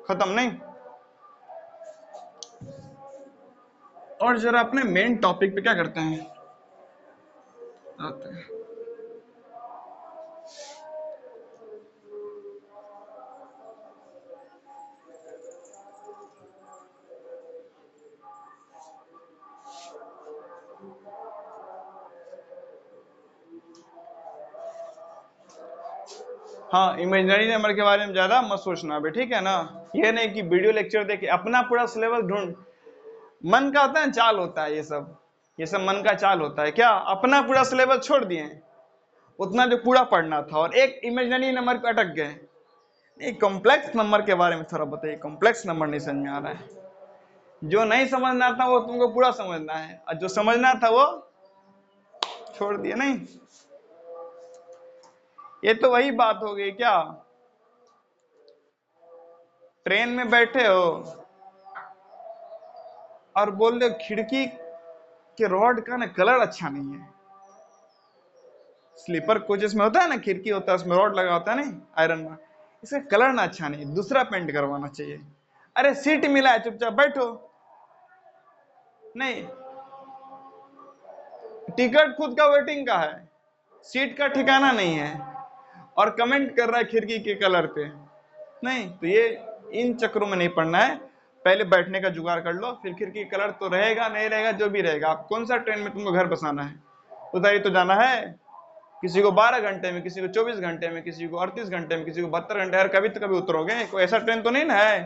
खत्म नहीं, और जरा अपने मेन टॉपिक पे क्या करते हैं, आते हैं। हाँ, इमेजिनरी नंबर के बारे में ज्यादा मत सोचना अभी, ठीक है ना। ये नहीं कि वीडियो लेक्चर देखे अपना पूरा सिलेबस ढूंढ, मन का होता है चाल होता है, ये सब मन का चाल होता है। क्या अपना पूरा सिलेबस छोड़ दिए, उतना जो पूरा पढ़ना था, और एक इमेजिनरी नंबर पे अटक गए। नहीं, कॉम्प्लेक्स नंबर के बारे में थोड़ा बताइए, कॉम्प्लेक्स नंबर नहीं समझ में आ रहा है। जो नहीं समझना था वो तुमको पूरा समझना है, और जो समझना था वो छोड़ दिया। नहीं, ये तो वही बात हो गई, क्या ट्रेन में बैठे हो और बोल रहे खिड़की के रॉड का ना कलर अच्छा नहीं है। स्लीपर कोचेस में होता है ना, खिड़की होता है, उसमें रॉड लगा होता है, नहीं आयरन में, इसका कलर ना अच्छा नहीं, दूसरा पेंट करवाना चाहिए। अरे सीट मिला है, चुपचाप बैठो। नहीं, टिकट खुद का वेटिंग का है, सीट का ठिकाना नहीं है, और कमेंट कर रहा है खिड़की के कलर पे। नहीं, तो ये इन चक्रों में नहीं पड़ना है, पहले बैठने का जुगाड़ कर लो, फिर खिड़की कलर तो रहेगा नहीं रहेगा जो भी रहेगा। आप कौन सा ट्रेन में तुमको घर बसाना है, उधर ही तो जाना है। किसी को 12 घंटे में, किसी को 24 घंटे में, किसी को 38 घंटे में, किसी को 72 घंटे। यार कभी तो कभी उतरोगे, कोई ऐसा ट्रेन तो नहीं ना है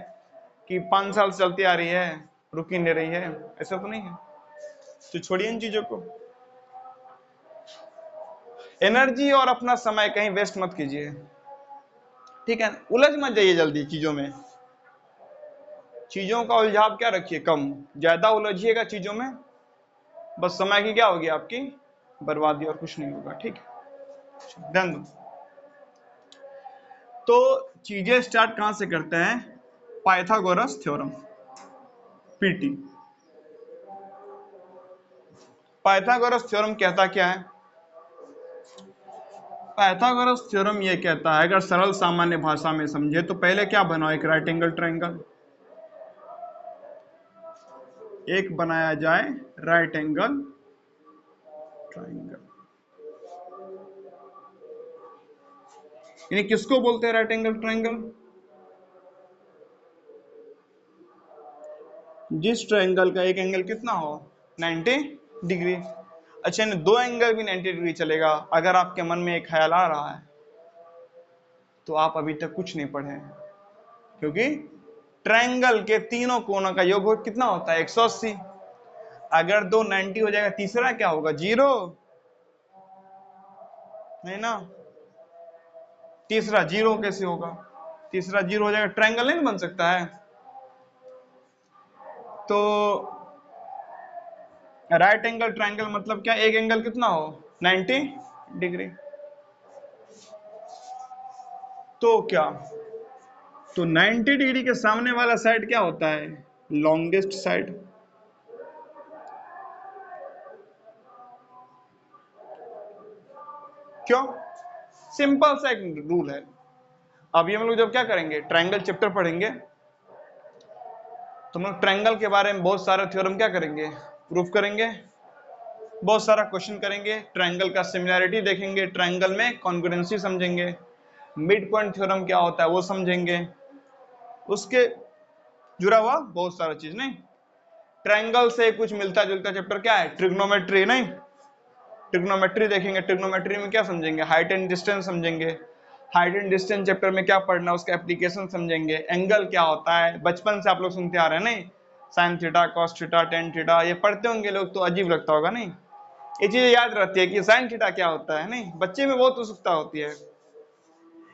कि 5 साल से चलती आ रही है, रुकी नहीं रही है, ऐसा तो नहीं है। तो छोड़िए इन चीजों को, एनर्जी और अपना समय कहीं वेस्ट मत कीजिए, ठीक है। उलझ मत जाइए जल्दी चीजों में, चीजों का उलझाव क्या रखिए कम, ज्यादा उलझिएगा चीजों में, बस समय की क्या होगी, आपकी बर्बादी, और कुछ नहीं होगा, ठीक है। ध्यान दो, तो चीजें स्टार्ट कहां से करते हैं, Pythagoras theorem, PT. Pythagoras theorem कहता क्या है, पाइथागोरस थ्योरम ये कहता है, अगर सरल सामान्य भाषा में समझे तो पहले क्या बनाओ, एक राइट एंगल ट्रायंगल, एक बनाया जाए राइट एंगल ट्राइंगल। यानी किसको बोलते हैं राइट एंगल ट्राइंगल? जिस ट्राइंगल का एक एंगल कितना हो 90 डिग्री। अच्छा, दो एंगल भी 90 डिग्री चलेगा। अगर आपके मन में एक ख्याल आ रहा है तो आप अभी तक कुछ नहीं पढ़े हैं, क्योंकि ट्रायंगल के तीनों कोनों का योग कितना होता है 180। अगर दो 90 हो जाएगा, तीसरा क्या होगा 0, नहीं ना। तीसरा 0 कैसे होगा? तीसरा 0 हो जाएगा, ट्रायंगल नहीं बन सकता है। तो राइट एंगल ट्रायंगल मतलब क्या? एक एंगल कितना हो 90 डिग्री। तो क्या, तो 90 डिग्री के सामने वाला साइड क्या होता है? Longest side. क्यों? सिंपल सा एक रूल है। अभी हम लोग जब क्या करेंगे, ट्रायंगल चैप्टर पढ़ेंगे, तो हम लोग ट्रायंगल के बारे में बहुत सारे थ्योरम क्या करेंगे, प्रूफ करेंगे, बहुत सारा क्वेश्चन करेंगे, ट्रायंगल का सिमिलैरिटी देखेंगे, ट्रायंगल में कॉन्ग्रुएंसी समझेंगे, मिड पॉइंट थ्योरम क्या होता है वो समझेंगे, उसके जुड़ा हुआ बहुत सारा चीज। नहीं, ट्रायंगल से कुछ मिलता जुलता चैप्टर क्या है, ट्रिग्नोमेट्री। नहीं, ट्रिग्नोमेट्री देखेंगे। ट्रिग्नोमेट्री में क्या समझेंगे, हाइट एंड डिस्टेंस समझेंगे। हाइट एंड डिस्टेंस चैप्टर में क्या पढ़ना है, उसका एप्लीकेशन समझेंगे। एंगल क्या होता है, बचपन से आप लोग सुनते आ रहे हैं, नहीं, sine theta, cos theta, tan theta, ये पढ़ते होंगे लोग, तो अजीब लगता होगा। नहीं, ये चीज याद रहती है कि साइन थीटा क्या होता है। नहीं, बच्चे में बहुत उत्सुकता होती है।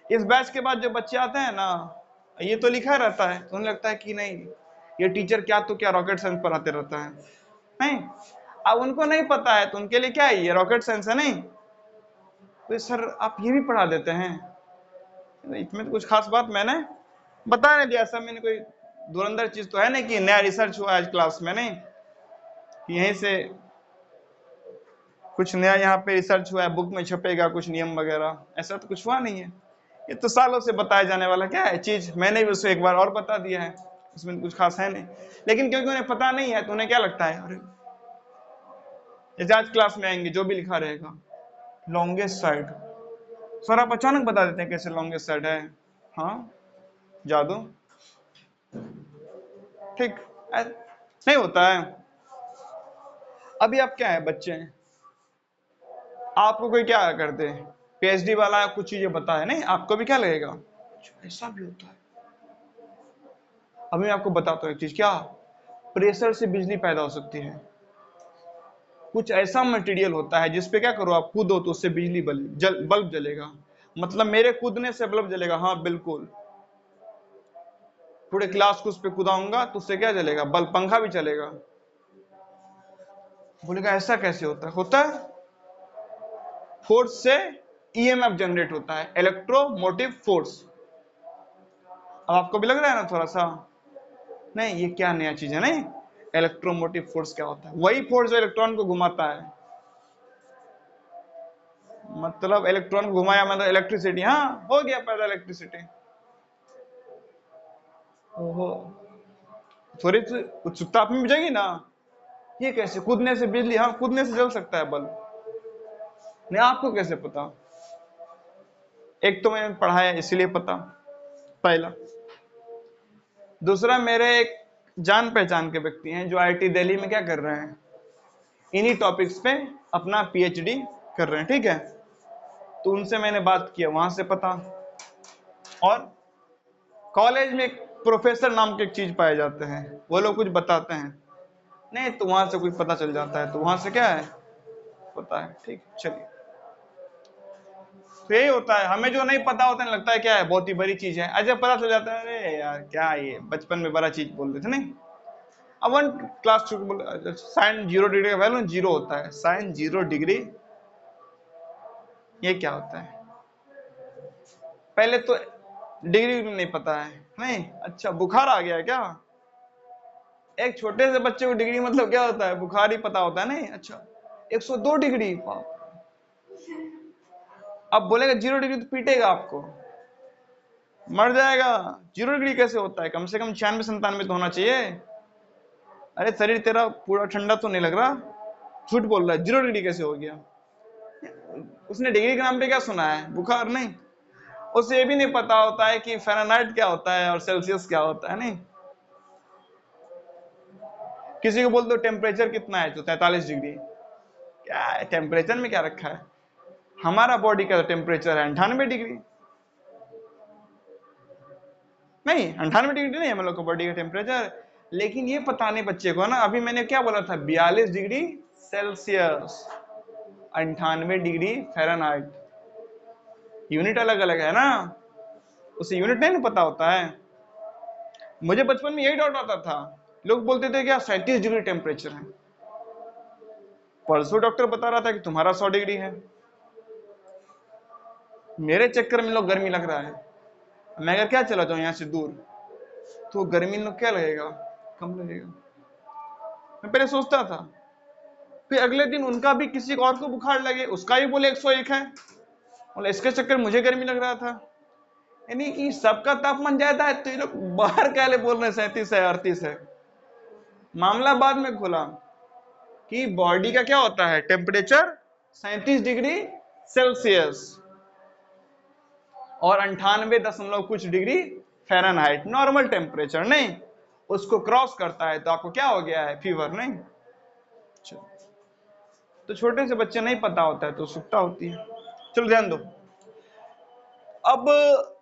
इस बैच के बाद जो बच्चे आते हैं ना, ये तो लिखा रहता है, तो उन्हें लगता है कि नहीं, ये टीचर क्या तो क्या रॉकेट साइंस पढ़ाते रहता है। नहीं, अब उनको नहीं पता है तो उनके लिए क्या है, ये रॉकेट साइंस है। नहीं, तो सर आप ये भी पढ़ा देते हैं, इसमें तो कुछ खास बात मैंने बता नहीं दिया। सब मैंने कोई धुरंधर चीज तो है नहीं कि नया रिसर्च हुआ आज क्लास में। नहीं, यहीं से कुछ नया यहाँ पे रिसर्च हुआ है, बुक में छपेगा कुछ नियम वगैरह, ऐसा तो कुछ हुआ नहीं है। ये तो सालों से बताया जाने वाला क्या है चीज, मैंने भी उसे एक बार और बता दिया है, उसमें कुछ खास है नहीं। लेकिन क्योंकि उन्हें पता नहीं है तो उन्हें क्या लगता है, अरे जैसे आज क्लास में आएंगे जो भी लिखा रहेगा लॉन्गेस्ट साइड, सर आप अचानक बता देते हैं कैसे लॉन्गेस्ट साइड है। हाँ, जादू, ठीक नहीं होता है। अभी आप क्या है, बच्चे हैं, आपको कोई क्या करते हैं, पीएचडी वाला कुछ चीजें बताए, नहीं आपको भी क्या लगेगा, ऐसा भी होता है। अभी मैं आपको बताता हूँ एक चीज, क्या प्रेशर से बिजली पैदा हो सकती है। कुछ ऐसा मटेरियल होता है जिसपे क्या करो आप कूदो तो उससे बिजली बल्ब जलेगा। मतलब मेरे कूदने से बल्ब जलेगा? हाँ बिल्कुल, पूरे क्लास को उस पे कूदाऊंगा तो उससे क्या जलेगा, बल्ब, पंखा भी चलेगा। बोलेगा ऐसा कैसे होता है? होता है, फोर्स से ईएमएफ जनरेट होता है, इलेक्ट्रोमोटिव फोर्स। अब आपको भी लग रहा है ना थोड़ा सा, नहीं ये क्या नया चीज है। नहीं, इलेक्ट्रोमोटिव फोर्स क्या होता है, वही फोर्स जो इलेक्ट्रॉन को घुमाता है। मतलब इलेक्ट्रॉन को घुमाया मतलब इलेक्ट्रिसिटी, हाँ हो गया पैदा इलेक्ट्रिसिटी। ओहो, थोड़ी उत्सुकता आप में भी जाएगी ना, ये कैसे कूदने से बिजली, हाँ कूदने से जल सकता है बल्ब। नहीं, आपको कैसे पता? एक तो मैंने पढ़ा है इसीलिए पता, पहला। दूसरा, मेरे एक जान पहचान के व्यक्ति हैं जो आईआईटी दिल्ली में क्या कर रहे हैं, इन्हीं टॉपिक्स पे अपना पीएचडी कर रहे हैं, ठीक है। तो उनसे मैंने बात किया, वहां से पता। और कॉलेज में एक प्रोफेसर नाम के एक चीज पाए जाते हैं, वो लोग कुछ बताते हैं, नहीं तो वहां से कुछ पता चल जाता है, तो वहां से क्या है पता है, ठीक। चलिए, तो यही होता है, हमें जो नहीं पता होता है लगता है क्या है बहुत ही बड़ी चीज है, अच्छा पता चल जाता है अरे यार क्या ये बचपन में बड़ा चीज बोल रहे थे। नहीं, अब one class to sine 0 degree का वैल्यू 0 होता है, साइन 0 डिग्री ये क्या होता है, पहले तो डिग्री नहीं पता है। नहीं, अच्छा बुखार आ गया क्या, एक छोटे से बच्चे को डिग्री मतलब क्या होता है, बुखार ही पता होता है। नहीं, अच्छा 102 डिग्री, अब बोलेगा 0 डिग्री तो पीटेगा आपको, मर जाएगा। 0 डिग्री कैसे होता है, कम से कम 96 97 तो होना चाहिए। अरे शरीर तेरा पूरा ठंडा तो नहीं लग रहा, झूठ बोल रहा है, 0 डिग्री कैसे हो गया? उसने डिग्री के नाम पे क्या सुना है? बुखार नहीं। उसे ये भी नहीं पता होता है कि फ़ारेनहाइट क्या होता है और सेल्सियस क्या होता है। नहीं, किसी को बोल दो टेम्परेचर कितना है, तो 43 डिग्री। क्या है टेम्परेचर में क्या रखा है? हमारा बॉडी का टेम्परेचर है 98 डिग्री। नहीं, 98 डिग्री नहीं है हम लोग का बॉडी का टेम्परेचर। लेकिन ये पता नहीं बच्चे को ना, अभी मैंने क्या बोला था, 42 degree Celsius, 98 degree Fahrenheit. Unit अलग अलग है ना, उसे यूनिट नहीं ना पता होता है। मुझे बचपन में यही डाउट आता था, लोग बोलते थे क्या 37 डिग्री टेम्परेचर है। परसों डॉक्टर बता रहा था कि तुम्हारा 100 डिग्री है। मेरे चक्कर में लोग गर्मी लग रहा है, मैं अगर क्या चला जाऊं यहाँ से दूर तो गर्मी लोग क्या लगेगा, कम लगेगा। मैं पहले सोचता था, फिर अगले दिन उनका भी किसी और को बुखार लगे, उसका भी बोले 101 है, बोले इसके चक्कर मुझे गर्मी लग रहा था। यानी कि सबका तापमान ज्यादा है तो ये लोग बाहर क्या बोल रहे हैं 37 है 38 है। मामला बाद में खुला कि बॉडी का क्या होता है टेम्परेचर 37 डिग्री सेल्सियस और 98 दशमलव कुछ डिग्री फ़ारेनहाइट, नॉर्मल टेम्परेचर। नहीं, उसको क्रॉस करता है तो आपको क्या हो गया है, फीवर। नहीं, तो छोटे से बच्चे नहीं पता होता है तो सुक्ता होती है। चलो ध्यान दो। अब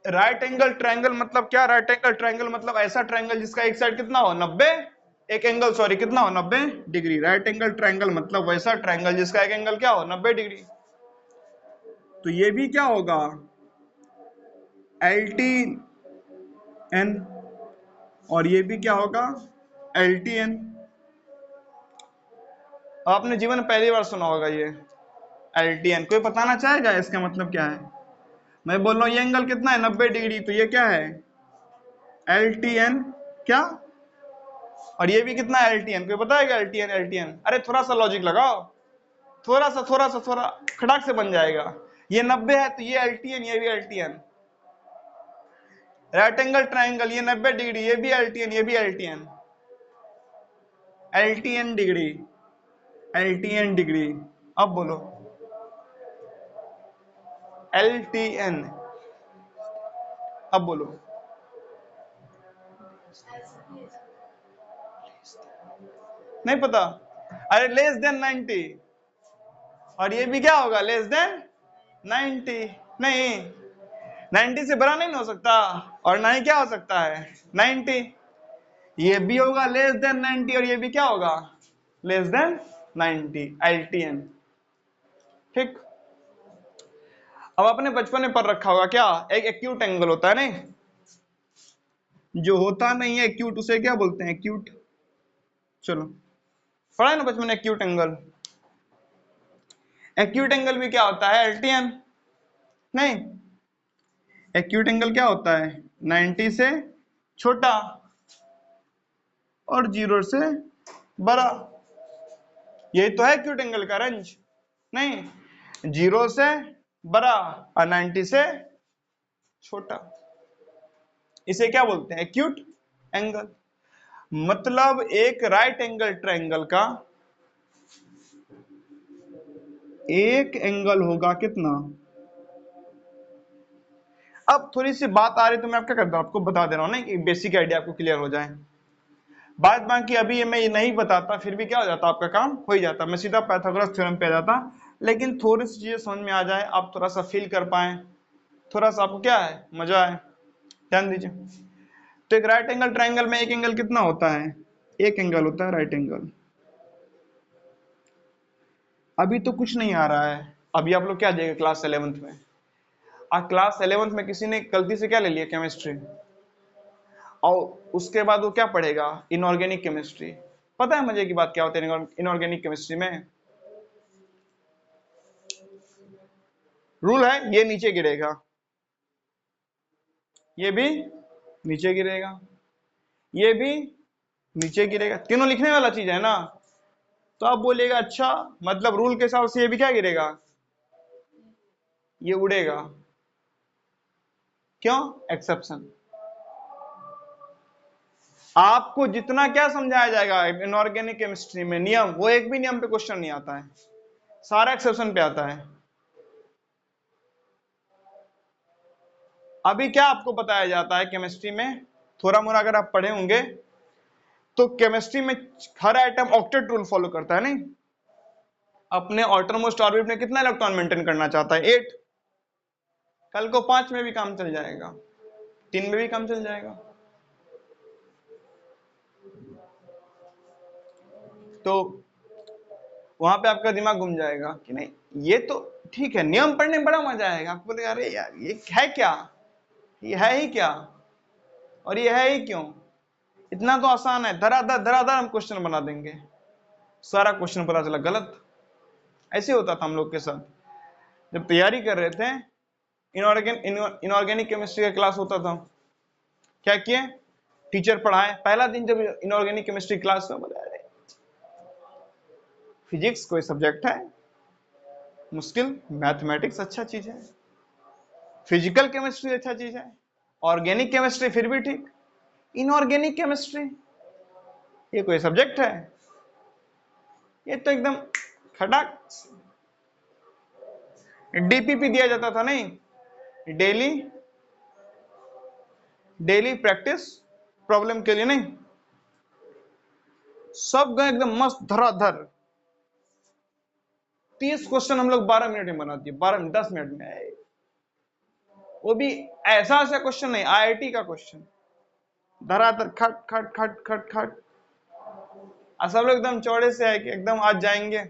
राइट एंगल ट्रायंगल मतलब क्या? राइट एंगल ट्रायंगल मतलब ऐसा ट्रायंगल जिसका एक साइड कितना हो 90, एक एंगल सॉरी कितना हो 90 डिग्री। राइट एंगल ट्रायंगल मतलब वैसा ट्रायंगल जिसका एक एंगल क्या हो 90 डिग्री। तो ये भी क्या होगा, एल टी एन, और ये भी क्या होगा, एल टी एन। आपने जीवन में पहली बार सुना होगा ये एल टी एन। कोई बताना चाहेगा इसका मतलब क्या है? मैं बोल रहा हूँ ये एंगल कितना है 90 डिग्री, तो ये क्या है एल टी एन क्या, और ये भी कितना है एल टी एन। कोई बताएगा L T N? L T N, अरे थोड़ा सा लॉजिक लगाओ, थोड़ा खटाक से बन जाएगा। ये 90 है तो ये एल टी एन, ये भी L T N. Right angle triangle ये 90 डिग्री, ये भी एल टी एन, ये भी L T N. L T N degree, L T N degree. अब बोलो एल टी एन, अब बोलो। नहीं पता? अरे लेस देन 90, और ये भी क्या होगा लेस देन 90। नहीं, 90 से बड़ा नहीं हो सकता, और ना ही क्या हो सकता है 90। ये भी होगा लेस देन 90, और ये भी क्या होगा लेस देन 90, एलटीएन। ठीक, अब आपने बचपन में पढ़ रखा होगा क्या, एक एक्यूट एंगल होता है नहीं, जो होता नहीं है एक्यूट उसे क्या बोलते हैं, एक्यूट। चलो पढ़ा है ना बचपन में एक्यूट एंगल। एक्यूट एंगल भी क्या होता है एलटीएन। नहीं, एक्यूट एंगल क्या होता है 90 से छोटा और 0 से बड़ा। यही तो है एक्यूट एंगल का रेंज। नहीं, 0 से बड़ा और 90 से छोटा, इसे क्या बोलते हैं एक्यूट एंगल। मतलब एक राइट एंगल ट्रायंगल का एक एंगल होगा कितना। अब थोड़ी सी बात आ रही तो मैं क्या करता हूं, आपको बता दे रहा हूं ना कि बेसिक आइडिया आपको क्लियर हो जाए। बात बाकी अभी मैं ये नहीं बताता फिर भी क्या हो जाता, आपका काम हो ही जाता, मैं सीधा पाइथागोरस थ्योरम पे आ जाता। लेकिन थोड़ी सी चीजें समझ में आ जाए, आप थोड़ा सा फील कर पाए, थोड़ा सा आपको क्या है मजा आए, ध्यान दीजिए। तो एक राइट एंगल ट्रायंगल में एक एंगल कितना होता है, एक एंगल होता है राइट एंगल। अभी तो कुछ नहीं आ रहा है, अभी आप लोग क्या जाएंगे क्लास 11th में। क्लास 11th में किसी ने गलती से क्या ले लिया केमिस्ट्री, और उसके बाद वो क्या पढ़ेगा इनऑर्गेनिक केमिस्ट्री। पता है मजे की बात क्या होती है इनऑर्गेनिक केमिस्ट्री में? रूल है ये नीचे गिरेगा, ये भी नीचे गिरेगा, ये भी नीचे गिरेगा, तीनों लिखने वाला चीज है ना। तो आप बोलिएगा अच्छा मतलब रूल के हिसाब से ये भी क्या गिरेगा, ये उड़ेगा। क्यों? एक्सेप्शन। आपको जितना क्या समझाया जाएगा इनऑर्गेनिक केमिस्ट्री में नियम, वो एक भी नियम पे क्वेश्चन नहीं आता है, सारा एक्सेप्शन पे आता है। अभी क्या आपको बताया जाता है केमिस्ट्री में, थोड़ा मोड़ा अगर आप पढ़े होंगे तो केमिस्ट्री में हर आइटम ऑक्टेट रूल फॉलो करता है। नहीं, अपने ऑटोमोस्ट ऑर्बिट में कितना इलेक्ट्रॉन मेंटेन करना चाहता है? 8। कल को 5 में भी काम चल जाएगा, 3 में भी काम चल जाएगा। तो वहां पे आपका दिमाग घूम जाएगा कि नहीं ये तो ठीक है, नियम पढ़ने में बड़ा मजा आएगा। आपको बोलेगा अरे यार ये है क्या, ये है ही क्या, और ये है ही क्यों, इतना तो आसान है, धराधर हम क्वेश्चन बना देंगे। सारा क्वेश्चन पता चला गलत। ऐसे होता था हम लोग के साथ जब तैयारी कर रहे थे। इनऑर्गेनिक केमिस्ट्री का क्लास होता था, क्या किए, टीचर पढ़ाए, पहला दिन जब इनऑर्गेनिक केमिस्ट्री क्लास में बोले अरे फिजिक्स कोई सब्जेक्ट है मुश्किल, मैथमेटिक्स अच्छा चीज है, फिजिकल केमिस्ट्री अच्छा चीज है, ऑर्गेनिक केमिस्ट्री फिर भी ठीक, इनऑर्गेनिक केमिस्ट्री ये कोई सब्जेक्ट है? ये तो एकदम खटाक। डीपीपी दिया जाता था, नहीं, डेली प्रैक्टिस प्रॉब्लम के लिए, नहीं, सब गए एकदम मस्त धराधर। 30 क्वेश्चन हम लोग 12 मिनट में बना दिए, 10 मिनट में। वो भी ऐसा क्वेश्चन नहीं, आईआईटी का क्वेश्चन, धराधर खट खट खट खट खट। सब लोग एकदम चौड़े से है कि एकदम आज जाएंगे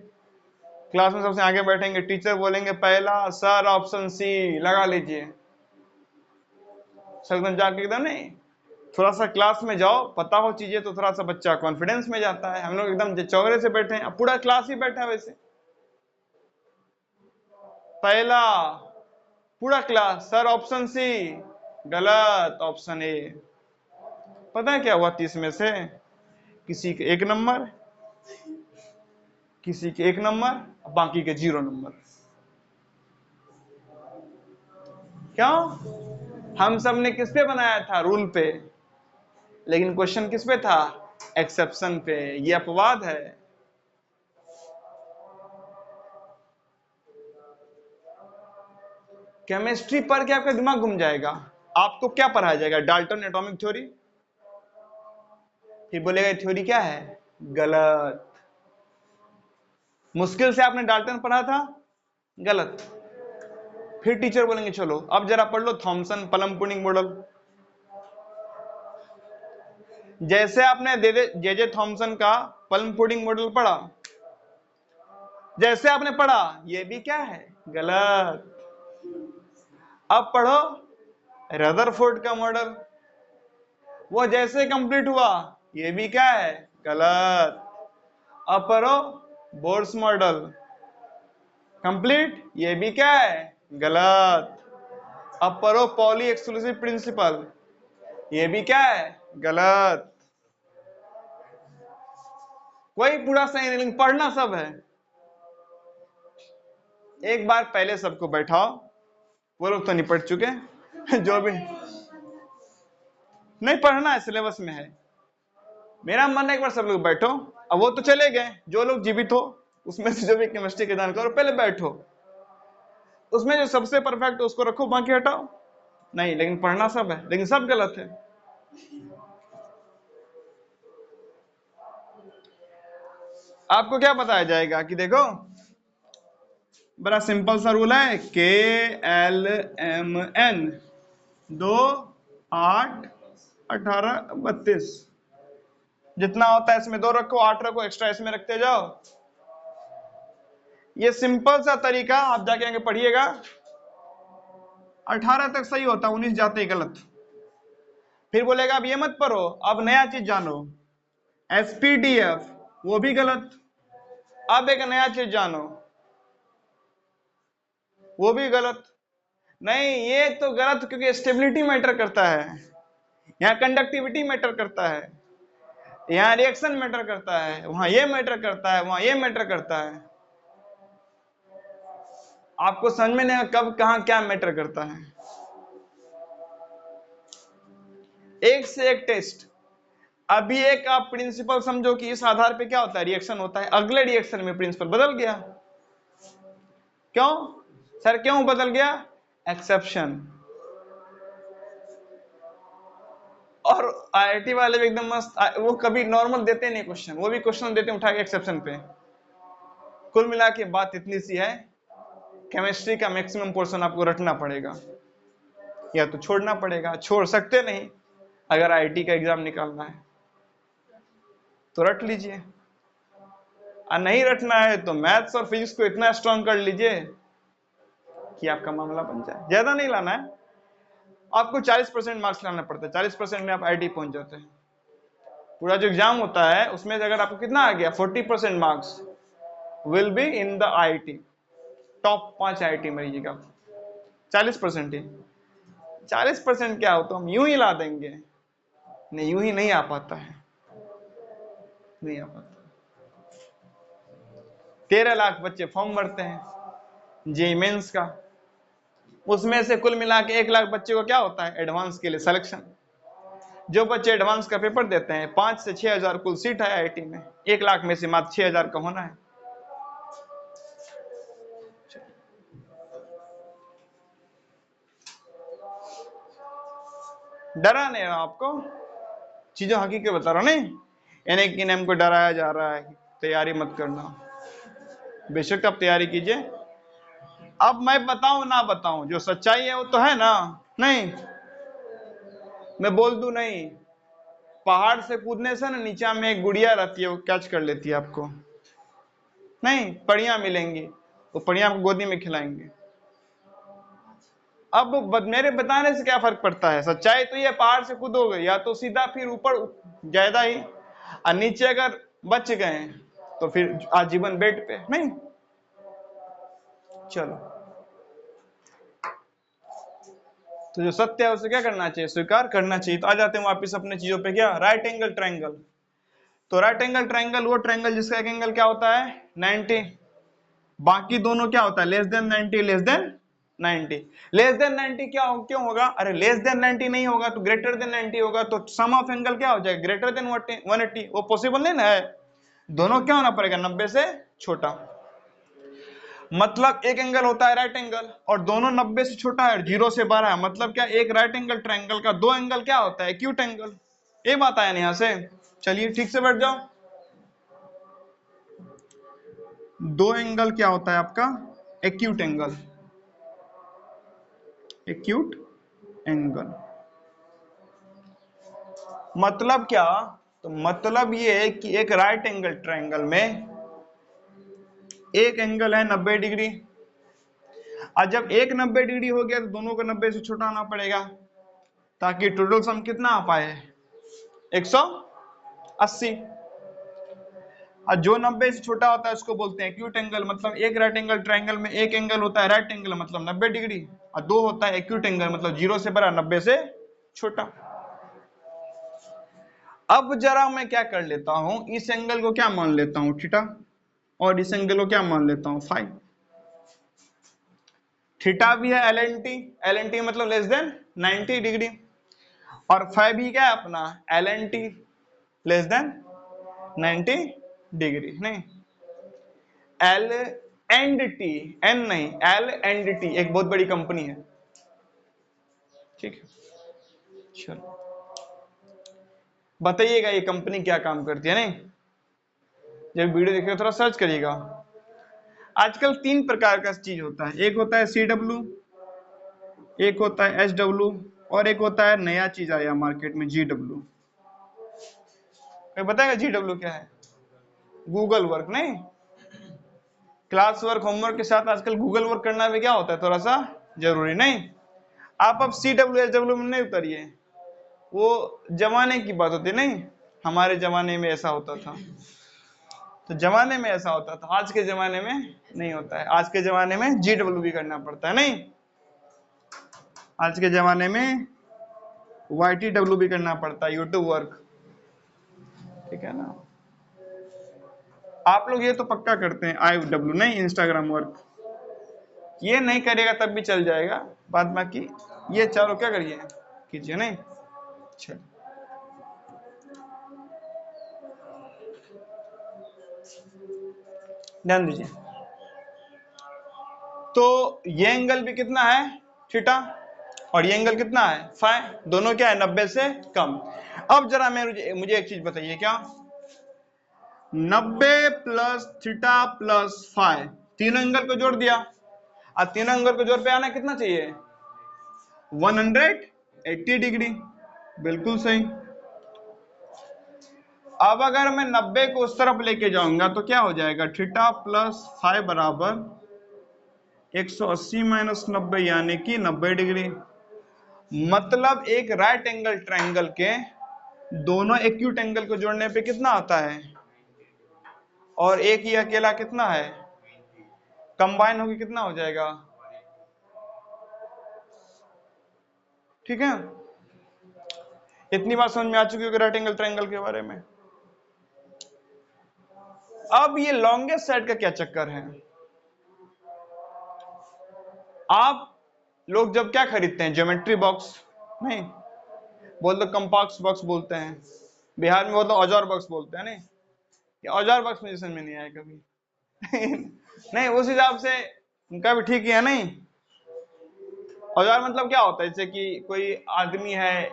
क्लास में, सबसे आगे बैठेंगे, टीचर बोलेंगे पहला सर ऑप्शन सी लगा लीजिए, सब एकदम जाके एकदम, नहीं, थोड़ा सा क्लास में जाओ, पता हो चीजें तो थोड़ा सा बच्चा कॉन्फिडेंस में जाता है। हम लोग एकदम चौड़े से बैठे हैं, अब पूरा क्लास ही बैठा है वैसे, पहला पूरा क्लास सर ऑप्शन सी, गलत, ऑप्शन ए। पता है क्या हुआ? 30 में से किसी के 1 नंबर, किसी के 1 नंबर, बाकी के 0 नंबर। क्यों? हम सब ने किस पे बनाया था? रूल पे, लेकिन क्वेश्चन किस पे था? एक्सेप्शन पे। ये अपवाद है। केमिस्ट्री पर के आपका दिमाग घूम जाएगा। आपको क्या पढ़ाया जाएगा? डाल्टन एटॉमिक थ्योरी, फिर बोलेगा थ्योरी क्या है? गलत। मुश्किल से आपने डाल्टन पढ़ा था, गलत। फिर टीचर बोलेंगे चलो अब जरा पढ़ लो थॉमसन प्लम पुडिंग मॉडल। जैसे आपने जे थॉमसन का प्लम पुडिंग मॉडल पढ़ा, जैसे आपने पढ़ा, ये भी क्या है? गलत। अब पढ़ो रदरफोर्ड का मॉडल, वो जैसे कंप्लीट हुआ, ये भी क्या है? गलत। अब पढ़ो बोर्स मॉडल, कंप्लीट, ये भी क्या है? गलत। अब पढ़ो पॉली एक्सक्लूसिव प्रिंसिपल, ये भी क्या है? गलत। कोई पूरा सही नहीं, पढ़ना सब है। एक बार पहले सबको बैठाओ, वो लोग तो नहीं पढ़ चुके जो भी नहीं पढ़ना है सिलेबस में है। मेरा मन है एक बार सब लोग बैठो, अब वो तो चले गए, जो लोग जीवित हो उसमें से जो भी केमिस्ट्री के जानकार, पहले बैठो, उसमें जो सबसे परफेक्ट उसको रखो, बाकी हटाओ। नहीं, लेकिन पढ़ना सब है, लेकिन सब गलत है। आपको क्या बताया जाएगा कि देखो बड़ा सिंपल सा रूल है, के एल एम एन 2 8 18 32, जितना होता है इसमें 2 रखो, 8 रखो, एक्स्ट्रा इसमें रखते जाओ। ये सिंपल सा तरीका आप जाके आगे पढ़िएगा। 18 तक सही होता, 19 जाते ही गलत। फिर बोलेगा अब ये मत पढ़ो, अब नया चीज जानो, एसपीडीएफ, वो भी गलत। अब एक नया चीज जानो, वो भी गलत। नहीं, ये तो गलत क्योंकि स्टेबिलिटी मैटर करता है, यहाँ कंडक्टिविटी मैटर करता है, यहाँ रिएक्शन मैटर करता है, वहां ये मैटर करता है, वहां ये मैटर करता है। आपको समझ में नहीं कब कहां क्या मैटर करता है। एक से एक टेस्ट, अभी एक आप प्रिंसिपल समझो कि इस आधार पे क्या होता है, रिएक्शन होता है, अगले रिएक्शन में प्रिंसिपल बदल गया। क्यों सर, क्यों बदल गया? एक्सेप्शन। और आईआईटी वाले भी एकदम मस्त, वो कभी नॉर्मल देते नहीं क्वेश्चन, वो भी क्वेश्चन देते उठा के एक्सेप्शन पे। कुल मिला के बात इतनी सी है, केमिस्ट्री का मैक्सिमम पोर्शन आपको रटना पड़ेगा या तो छोड़ना पड़ेगा। छोड़ सकते नहीं, अगर आईआईटी का एग्जाम निकालना है तो रट लीजिए, और नहीं रटना है तो मैथ्स और फिजिक्स को इतना स्ट्रांग कर लीजिए कि आपका मामला बन जाए। ज्यादा नहीं लाना है आपको, 40% मार्क्स लाना पड़ता है, 40% में आप आईआईटी पहुंच जाते हैं। पूरा जो एग्जाम होता है उसमें अगर आपको कितना आ गया, 40% marks will be in the IIT, top 5 IIT में रहिएगा। 40% ही, 40% क्या हो तो हम यूं ही ला देंगे, नहीं यूं ही नहीं आ पाता है, नहीं आ पाता। 13 लाख बच्चे फॉर्म भरते हैं जेईई मेंस का, उसमें से कुल मिला के 1 लाख बच्चे को क्या होता है, एडवांस के लिए सिलेक्शन। जो बच्चे एडवांस का पेपर देते हैं, 5 से 6 हजार कुल सीट है आईआईटी में, 1 लाख में से मात्र 6 हजार का होना है। डरा नहीं रहा आपको, चीजें हकीकत बता रहा नहीं, यानी कि हमको डराया जा रहा है तैयारी मत करना। बेशक आप तैयारी कीजिए। अब मैं बताऊं ना बताऊं, जो सच्चाई है वो तो है ना, नहीं मैं बोल दूं नहीं। पहाड़ से कूदने से ना नीचा में एक गुड़िया रहती है, वो कैच कर लेती है आपको, नहीं पड़ियां मिलेंगी, वो पड़ियां आपको गोदी में खिलाएंगे। अब मेरे बताने से क्या फर्क पड़ता है, सच्चाई तो ये पहाड़ से कूदोगे या तो सीधा फिर ऊपर ज्यादा ही, और नीचे अगर बच गए तो फिर आजीवन बेड पे, नहीं। चलो, तो जो सत्य है उसे क्या करना चाहिए, स्वीकार करना चाहिए। तो आ जाते हैं वापिस अपने चीजों पे, क्या राइट एंगल ट्रायंगल। तो राइट एंगल ट्रायंगल वो ट्रायंगल जिसका एक एंगल क्या होता है 90, बाकी दोनों क्या होता है less than 90, less than 90। Less than 90 क्या क्यों होगा, अरे लेस देन 90 नहीं होगा तो ग्रेटर देन 90 होगा, तो सम ऑफ एंगल क्या हो जाएगा, ग्रेटर देन 180। वो पॉसिबल नहीं ना है, दोनों क्या होना पड़ेगा 90 से छोटा। मतलब एक एंगल होता है राइट एंगल और दोनों 90 से छोटा है, 0 से 12 है, मतलब क्या एक राइट एंगल ट्रायंगल का दो एंगल क्या होता है एक्यूट एंगल। ये बात आया ना यहां से, चलिए ठीक से बैठ जाओ। दो एंगल क्या होता है आपका एक्यूट एंगल, एक्यूट एंगल मतलब क्या, तो मतलब ये है कि एक राइट एंगल ट्रायंगल में एक एंगल है 90 डिग्री, और जब एक 90 डिग्री हो गया तो दोनों को 90 से छोटा आना पड़ेगा, ताकि टोटल सम कितना आ पाए 180। और जो 90 से छोटा होता है उसको बोलते हैं एक्यूट एंगल। मतलब एक राइट एंगल ट्रायंगल में एक एंगल होता है राइट एंगल मतलब 90 डिग्री, और दो होता है एक्यूट एंगल मतलब 0 से बड़ा 90 से छोटा। अब जरा मैं क्या कर लेता हूं, इस एंगल को क्या मान लेता हूं थीटा, और इस एंगल को क्या मान लेता हूं फाई। थीटा भी है LNT, LNT मतलब लेस देन 90 डिग्री, और फाई भी क्या है अपना LNT लेस देन 90 डिग्री। नहीं L एंड T, N नहीं, L एंड T एक बहुत बड़ी कंपनी है, ठीक है। चलो बताइएगा ये कंपनी क्या काम करती है, नहीं जब वीडियो देखिएगा थोड़ा सर्च करिएगा। आजकल 3 प्रकार का चीज होता है, एक होता है CW, एक होता है SW, और एक होता है नया चीज आया मार्केट में GW। बताएगा GW क्या है, गूगल वर्क। नहीं, क्लास वर्क होमवर्क के साथ आजकल गूगल वर्क करना भी क्या होता है थोड़ा सा जरूरी। नहीं आप अब CW SW में नहीं उतरिए, वो जमाने की बात होती, नहीं हमारे जमाने में ऐसा होता था, तो जमाने में ऐसा होता था, आज के जमाने में नहीं होता है। आज के जमाने में GW भी करना पड़ता है, नहीं आज के जमाने में YTW भी करना पड़ता है, यूट्यूब वर्क, ठीक है ना। आप लोग ये तो पक्का करते हैं IW, नहीं इंस्टाग्राम वर्क, ये नहीं करेगा तब भी चल जाएगा, बाद बाकी ये चारों क्या करिए कीजिए। नहीं चल ध्यान दीजिए। तो ये एंगल भी कितना है, थीटा, और ये एंगल कितना है, फाइ, दोनों क्या है, 90 से कम। अब जरा मुझे एक चीज बताइए, क्या 90 प्लस थीटा प्लस फाइ, तीनों एंगल को जोड़ दिया, और तीनों एंगल को जोड़ पे आना कितना चाहिए, 180 डिग्री, बिल्कुल सही। अब अगर मैं 90 को उस तरफ लेके जाऊंगा तो क्या हो जाएगा, थीटा प्लस फाइ बराबर 180 माइनस 90 यानी कि 90 डिग्री। मतलब एक राइट एंगल ट्रायंगल के दोनों एक्यूट एंगल को जोड़ने पे कितना आता है, और एक ही अकेला कितना है, कंबाइन होकर कितना हो जाएगा, ठीक है। इतनी बात समझ में आ चुकी होगी राइट एंगल ट्रायंगल के बारे में। अब ये लॉन्गेस्ट साइड का क्या चक्कर है, आप लोग जब क्या खरीदते हैं, ज्योमेट्री बॉक्स नहीं बोलते, कंपास बॉक्स बोलते हैं, बिहार में बोलते औजार बॉक्स बोलते हैं, नहीं ये औजार बॉक्स मुझे समझ में नहीं आया कभी नहीं उस हिसाब से उनका भी ठीक ही है। नहीं औजार मतलब क्या होता है, जैसे कि कोई आदमी है,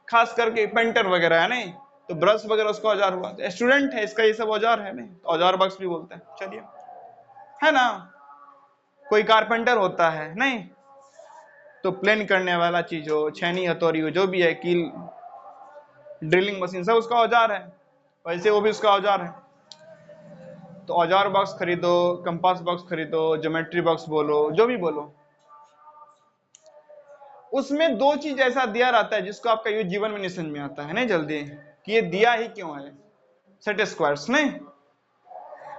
खास करके पेंटर वगैरह है, नहीं तो ब्रश वगैरह उसका औजार हुआ, तो स्टूडेंट है इसका ये सब औजार है, नहीं तो औजार बॉक्स भी बोलते हैं, चलिए है ना। कोई कारपेंटर होता है, नहीं तो प्लेन करने वाला चीज हो, छैनी हथौड़ी हो, जो भी है, कील, ड्रिलिंग मशीन, सब उसका औजार है, वैसे वो भी उसका औजार है। तो औजार बॉक्स खरीदो, कंपास बॉक्स खरीदो, ज्योमेट्री बॉक्स बोलो, जो भी बोलो, उसमें दो चीज ऐसा दिया रहता है जिसको आपका यूज जीवन में नहीं समझ में आता है, नहीं जल्दी, कि ये दिया ही क्यों है, सेट स्क्वायर्स। नहीं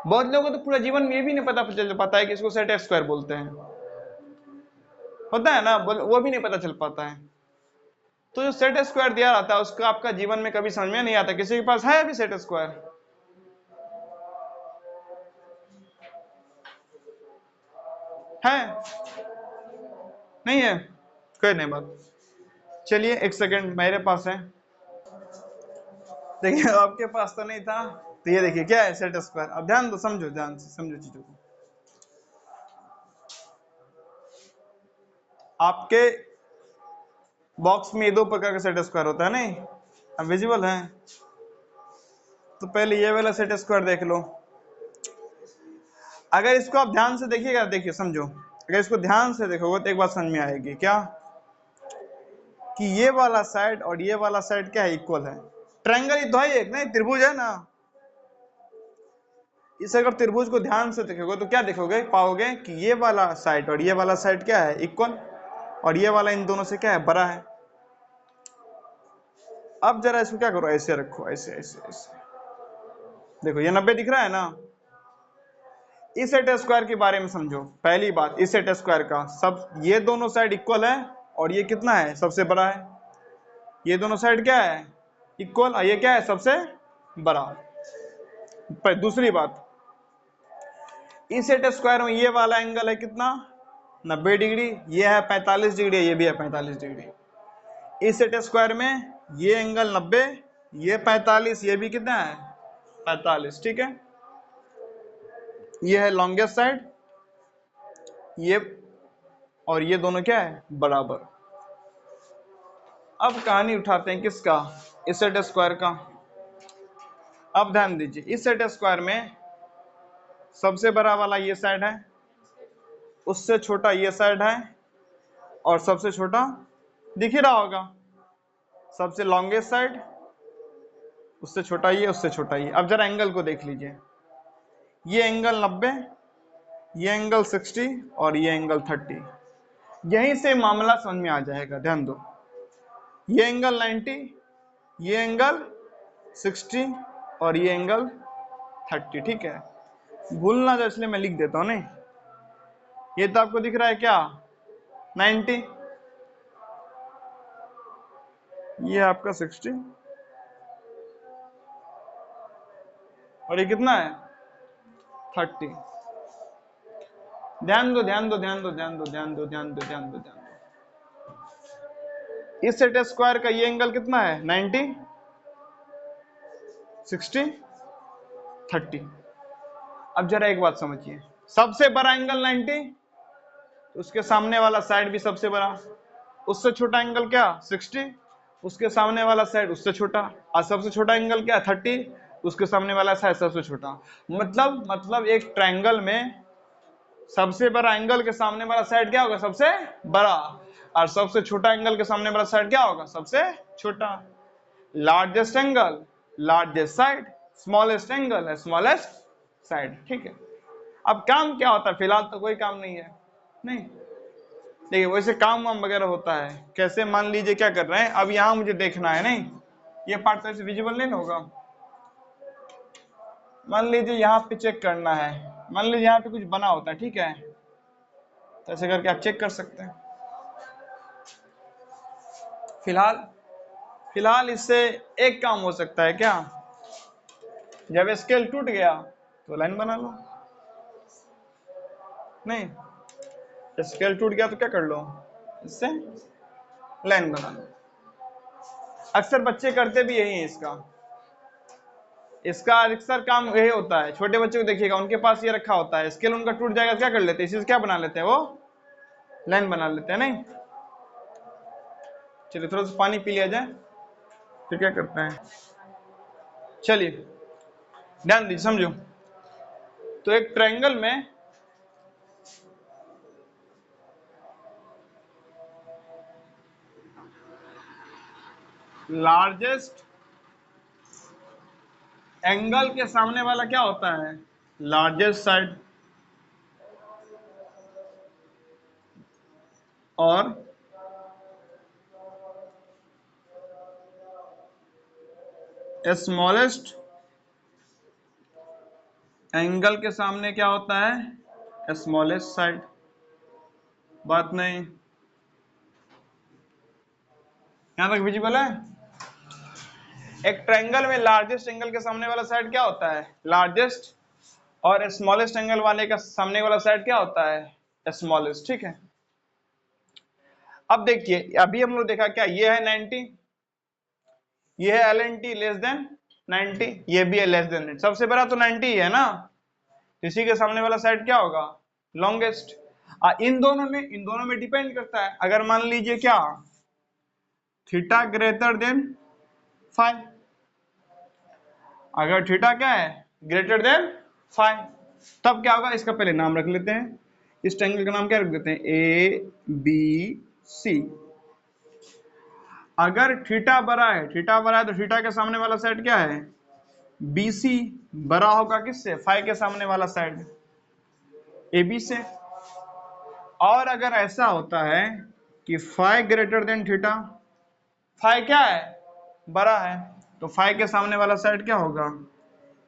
बहुत लोगों को तो पूरा जीवन में ये भी नहीं पता चल पाता है कि इसको सेट स्क्वायर बोलते हैं, होता है ना, वो भी नहीं पता चल पाता है। तो जो सेट स्क्वायर दिया रहता है उसका आपका जीवन में कभी समझ में नहीं आता। किसी के पास है अभी सेट स्क्वायर, है नहीं है, कोई नहीं बात, चलिए एक सेकंड मेरे पास है, देखिए आपके पास तो नहीं था, तो ये देखिए क्या है सेट स्क्वायर। अब ध्यान दो, समझो, ध्यान से समझो चीजों को। आपके बॉक्स में दो प्रकार का सेट स्क्वायर होता है, नहीं अब विजिबल है, तो पहले ये वाला सेट स्क्वायर देख लो। अगर इसको आप ध्यान से देखिएगा, देखिए समझो, अगर इसको ध्यान से देखोगे तो एक बात समझ में आएगी, क्या कि ये वाला साइड और ये वाला साइड क्या है, इक्वल है। ट्रायंगल ही तो है एक, नहीं त्रिभुज है ना। इस अगर त्रिभुज को ध्यान से देखोगे तो क्या देखोगे, पाओगे कि ये वाला साइड और ये वाला साइड क्या है, इक्वल, और ये वाला इन दोनों से क्या है, बड़ा है। अब जरा इसको क्या करो, ऐसे रखो, ऐसे ऐसे ऐसे, देखो ये 90 दिख रहा है ना। इस सेट स्क्वायर के बारे में समझो। पहली बात, इस सेट स्क्वायर का सब ये दोनों साइड इक्वल है, और ये कितना है, सबसे बड़ा है। ये दोनों साइड क्या है, इक्वल, और ये क्या है, सबसे बड़ा। पर दूसरी बात, इस सेट स्क्वायर में ये वाला एंगल है कितना, 90 डिग्री, ये है 45 डिग्री, ये भी है 45 डिग्री। इस सेट स्क्वायर में ये एंगल 90, ये 45, ये भी कितना है, 45, ठीक है। ये है लॉन्गेस्ट साइड, ये और ये दोनों क्या है, बराबर। अब कहानी उठाते हैं किसका, इस सेट स्क्वायर का। अब ध्यान दीजिए, इस सेट स्क्वायर में सबसे बड़ा वाला ये साइड है, उससे छोटा ये साइड है, और सबसे छोटा दिख ही रहा होगा, सबसे लॉन्गेस्ट साइड, उससे छोटा ये, उससे छोटा ये। अब जरा एंगल को देख लीजिए, ये एंगल 90, ये एंगल 60, और ये एंगल 30। यहीं से मामला समझ में आ जाएगा, ध्यान दो, ये एंगल 90, ये एंगल 60, और ये एंगल 30, ठीक है। भूलना जो, इसलिए मैं लिख देता हूं, नहीं ये तो आपको दिख रहा है क्या, 90, ये आपका 60, और ये कितना है, 30। ध्यान दो, ध्यान दो, ध्यान दो, ध्यान दो, ध्यान दो, ध्यान दो, ध्यान दो, ध्यान दो। इस सेट स्क्वायर का ये एंगल कितना है, 90, 60, 30। अब जरा एक बात समझिए, सबसे बड़ा एंगल 90, तो उसके सामने वाला साइड भी सबसे बड़ा, उससे छोटा एंगल क्या 60, उसके सामने वाला साइड उससे छोटा, और सबसे छोटा एंगल क्या 30, उसके सामने वाला साइड सबसे छोटा। मतलब एक ट्रायंगल में सबसे बड़ा एंगल के सामने वाला साइड क्या होगा सबसे बड़ा, और सबसे छोटा एंगल के सामने वाला साइड क्या होगा सबसे छोटा। Largest angle largest side, smallest angle smallest side, ठीक है। अब काम क्या होता है, फिलहाल तो कोई काम नहीं है, नहीं देखिए वैसे काम वाम वगैरह होता है कैसे, मान लीजिए क्या कर रहे हैं, अब यहां मुझे देखना है, नहीं ये पार्ट तो ऐसे विजिबल नहीं होगा, मान लीजिए यहाँ पे चेक करना है, मान लीजिए यहाँ पे कुछ बना होता है, ठीक है, तो ऐसे करके आप चेक कर सकते हैं। फिलहाल इससे एक काम हो सकता है क्या, जब स्केल टूट गया तो लाइन बना लो, नहीं स्केल टूट गया तो क्या कर लो, इससे लाइन बना लो। अक्सर बच्चे करते भी यही है, इसका अक्सर काम यही होता है। छोटे बच्चे को देखिएगा, उनके पास ये रखा होता है स्केल, उनका टूट जाएगा क्या कर लेते हैं, इसी से क्या बना लेते हैं, वो लाइन बना लेते हैं, नहीं। चलिए थोड़ा सा पानी पी लिया जाए, फिर क्या करते हैं, चलिए ध्यान दीजिए समझो। तो एक ट्रायंगल में लार्जेस्ट एंगल के सामने वाला क्या होता है, लार्जेस्ट साइड, और स्मॉलेस्ट एंगल के सामने क्या होता है, स्मॉलेस्ट साइड। बात नहीं, यहां तक विजिबल है। एक ट्रायंगल में लार्जेस्ट एंगल के सामने वाला साइड क्या होता है, लार्जेस्ट, और स्मॉलेस्ट एंगल वाले का सामने वाला साइड क्या होता है, स्मॉलेस्ट, ठीक है। अब देखिए अभी हम लोग देखा क्या, ये है 90, ये है LNT लेस देन 90, ये भी है लेस देन 90, सबसे बड़ा तो 90 ही है ना, इसी के सामने वाला साइड क्या होगा, लॉन्गेस्ट। इन दोनों में डिपेंड करता है, अगर मान लीजिए क्या थीटा ग्रेटर देन 5, अगर थीटा क्या है ग्रेटर देन 5, तब क्या होगा, इसका पहले नाम रख लेते हैं, इस ट्रायंगल का नाम क्या रख देते हैं, ABC। अगर थीटा बड़ा है तो थीटा के सामने वाला साइड क्या है, BC, बड़ा होगा किससे, 5 के सामने वाला साइड AB से। और अगर ऐसा होता है कि 5 ग्रेटर देन थीटा, 5 क्या है बड़ा है, तो 5 के सामने वाला साइड क्या होगा,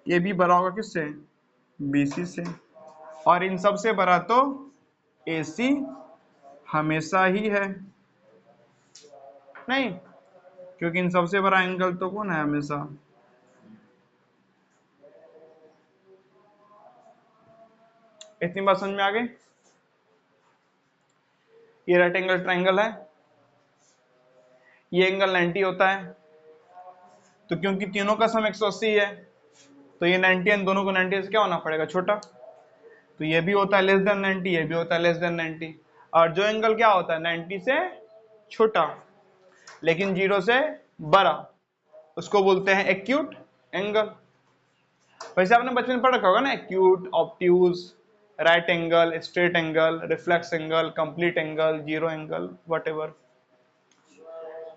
ये भी बड़ा होगा किससे, BC से। और इन सबसे बड़ा तो AC हमेशा ही है, नहीं, क्योंकि इन सबसे बड़ा एंगल तो कौन है हमेशा, इतनी बात समझ में आ गई। ये राइट एंगल ट्रायंगल है, ये एंगल 90 होता है, तो क्योंकि तीनों का सम 180 है, तो ये 90 इन दोनों को 90 से क्या होना पड़ेगा, छोटा, तो ये भी होता है लेस देन 90, ये भी होता है लेस देन 90, और जो एंगल क्या होता है 90 से छोटा लेकिन 0 से बड़ा, उसको बोलते हैं एक्यूट एंगल। वैसे आपने बचपन में पढ़ रखा होगा ना, acute, obtuse, right angle, straight angle, reflex angle, complete angle, zero angle, whatever.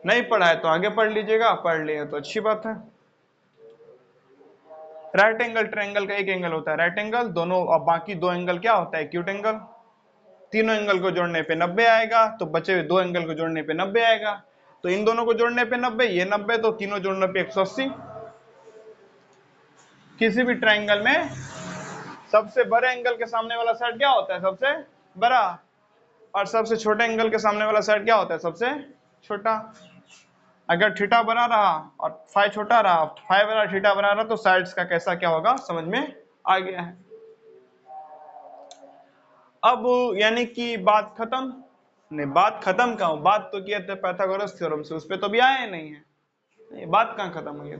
नहीं पढ़ा है तो आगे पढ़ लीजिएगा, पढ़ लिए तो अच्छी बात है। राइट एंगल ट्रायंगल का एक एंगल होता है राइट एंगल, दोनों, और बाकी दो एंगल क्या होता है, एक्यूट एंगल। तीनों एंगल को जोड़ने पे 90 आएगा, तो बचे हुए दो एंगल को जोड़ने पे 90 आएगा, तो इन दोनों को जोड़ने पे 90, ये 90, तो तीनों जोड़ने पे 180। किसी भी ट्रायंगल में सबसे बड़े एंगल के सामने वाला साइड क्या होता है, सबसे बड़ा, और सबसे छोटे एंगल के सामने वाला साइड क्या होता है, सबसे छोटा। अगर थीटा बना रहा और फाई छोटा रहा, फाई बना थीटा बना रहा, तो साइड्स का कैसा क्या होगा समझ में आ गया है। अब यानी कि बात खत्म, नहीं बात खत्म कहाँ, बात तो किया था पाइथागोरस थ्योरम से, उस पर तो अभी आया ही नहीं है, नहीं बात कहाँ खत्म हुई,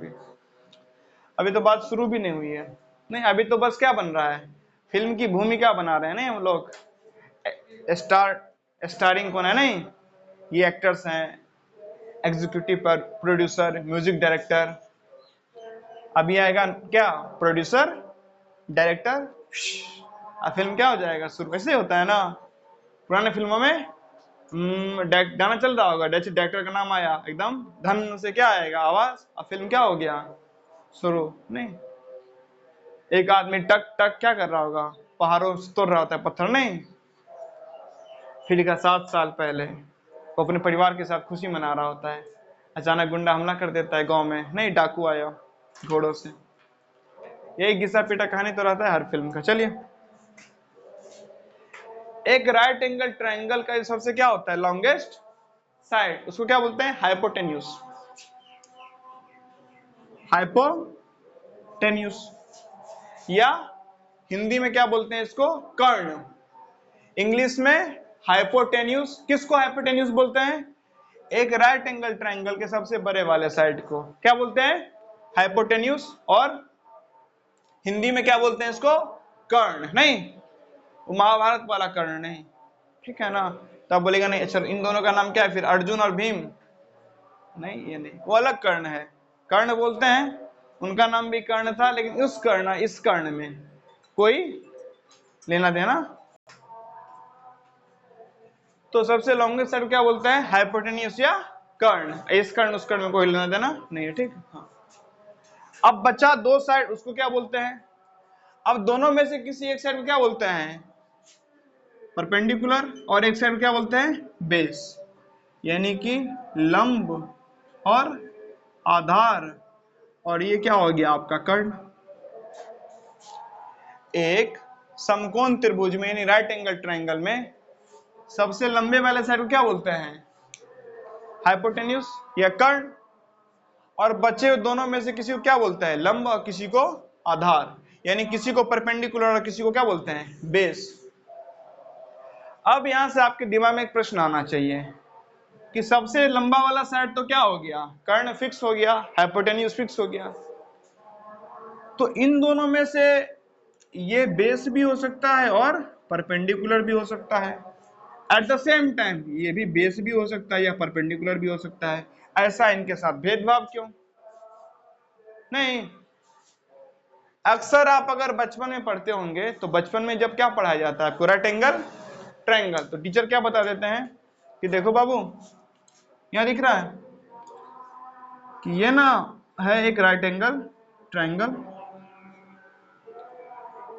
अभी तो बात शुरू भी नहीं हुई है। नहीं अभी तो बस क्या बन रहा है, फिल्म की भूमिका बना रहे हैं ना हम लोग। स्टारिंग कौन है नहीं, ये एक्टर्स हैं, एग्जीक्यूटिव प्रोड्यूसर, म्यूजिक डायरेक्टर। अभी आएगा क्या, प्रोड्यूसर, डायरेक्टर, फिल्म क्या हो जाएगा शुरू। ऐसे होता है ना पुराने फिल्मों में, गाना चल रहा होगा, डायरेक्टर का नाम आया, एकदम धन से क्या आएगा आवाज, अब फिल्म क्या हो गया शुरू। नहीं, एक आदमी टक टक क्या कर रहा होगा, पहाड़ों से तोड़ रहा होता है पत्थर नहीं, फिर का 7 साल पहले वो अपने परिवार के साथ खुशी मना रहा होता है, अचानक गुंडा हमला कर देता है गांव में, नहीं डाकू आया घोड़ों से। यही घिसा पीटा कहानी तो रहता है हर फिल्म का। चलिए, एक राइट एंगल ट्रायंगल का सबसे क्या होता है, लॉन्गेस्ट साइड, उसको क्या बोलते हैं, हाइपोटेन्यूज। हाइपोटेन्यूज, या हिंदी में क्या बोलते हैं इसको, कर्ण। इंग्लिश में हाइपोटेन्यूज, किसको हाइपोटेन्यूज बोलते हैं, एक राइट एंगल ट्रायंगल के सबसे बड़े वाले साइड को क्या बोलते हैं, हाइपोटेन्यूज। और हिंदी में क्या बोलते हैं इसको, कर्ण। नहीं, महाभारत वाला कर्ण नहीं, ठीक है ना। तो आप बोलेगा नहीं अच्छा इन दोनों का नाम क्या है फिर, अर्जुन और भीम, नहीं ये नहीं, वो अलग कर्ण है। कर्ण बोलते हैं, उनका नाम भी कर्ण था, लेकिन उस कर्ण इस कर्ण में कोई लेना देना। तो सबसे लॉन्गेस्ट साइड क्या बोलते हैं, हाइपोटेन्यूज या कर्ण, इस कर्ण उस कर्ण में कोई लेना देना नहीं है, ठीक। हाँ, अब बचा दो साइड, उसको क्या बोलते हैं, अब दोनों में से किसी एक साइड को क्या बोलते हैं, परपेंडिकुलर, और एक साइड क्या बोलते हैं, बेस, यानी कि लंब और आधार। और ये क्या हो गया आपका कर्ण। एक समकोण त्रिभुज में यानी राइट एंगल ट्रायंगल में सबसे लंबे वाले साइड को क्या बोलते हैं, हाइपोटेन्यूज या कर्ण। और बचे दोनों में से किसी को क्या बोलते हैं, लंब, और किसी को आधार, यानी किसी को परपेंडिकुलर और किसी को क्या बोलते हैं, बेस। अब यहां से आपके दिमाग में एक प्रश्न आना चाहिए कि सबसे लंबा वाला साइड तो क्या हो गया, कर्ण फिक्स हो गया, हाइपोटेन्यूज फिक्स हो गया, तो इन दोनों में से ये बेस भी हो सकता है और परपेंडिकुलर भी हो सकता है। एट द सेम टाइम ये भी बेस भी हो सकता है या परपेंडिकुलर भी हो सकता है। ऐसा इनके साथ भेदभाव क्यों, नहीं। अक्सर आप अगर बचपन में पढ़ते होंगे तो बचपन में जब क्या पढ़ाया जाता है आपको, राइट एंगल ट्रायंगल, तो टीचर क्या बता देते हैं कि देखो बाबू यहां दिख रहा है कि ये ना है एक राइट एंगल ट्रायंगल,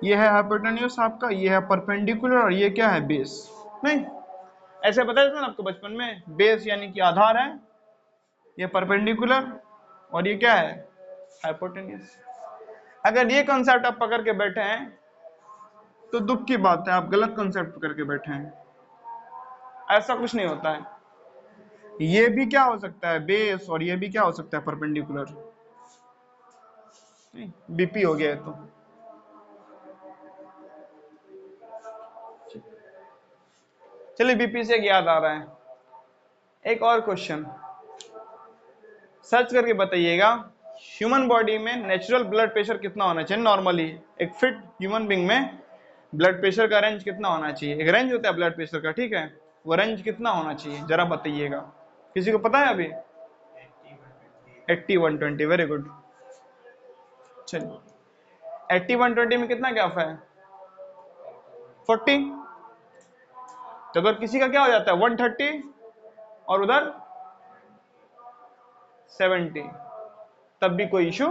ये है हाइपोटेन्यूज आपका, ये है परपेंडिकुलर, और ये क्या है, बेस। नहीं, ऐसे बता देते ना आपको बचपन में, बेस यानी कि आधार है, ये परपेंडिकुलर, और ये क्या है, हाइपोटेन्यूज। अगर ये कॉन्सेप्ट आप पकड़ के बैठे हैं तो दुख की बात है, आप गलत कॉन्सेप्ट पकड़ के बैठे हैं। ऐसा कुछ नहीं होता है, ये भी क्या हो सकता है, बेस, और ये भी क्या हो सकता है, परपेंडिकुलर। बीपी हो गया है तो चलिए, बीपी से याद आ रहा है एक और क्वेश्चन, सर्च करके बताइएगा, ह्यूमन बॉडी में नेचुरल ब्लड प्रेशर कितना होना चाहिए नॉर्मली, एक फिट ह्यूमन बीइंग में ब्लड प्रेशर का रेंज कितना होना चाहिए, एक रेंज होता है ब्लड प्रेशर का, ठीक है, वो रेंज कितना होना चाहिए जरा बताइएगा, किसी को पता है अभी, 80-120, वेरी गुड। चलिए 80-120 में कितना गैप है, 40। तो अगर किसी का क्या हो जाता है 130 और उधर 70, तब भी कोई इशू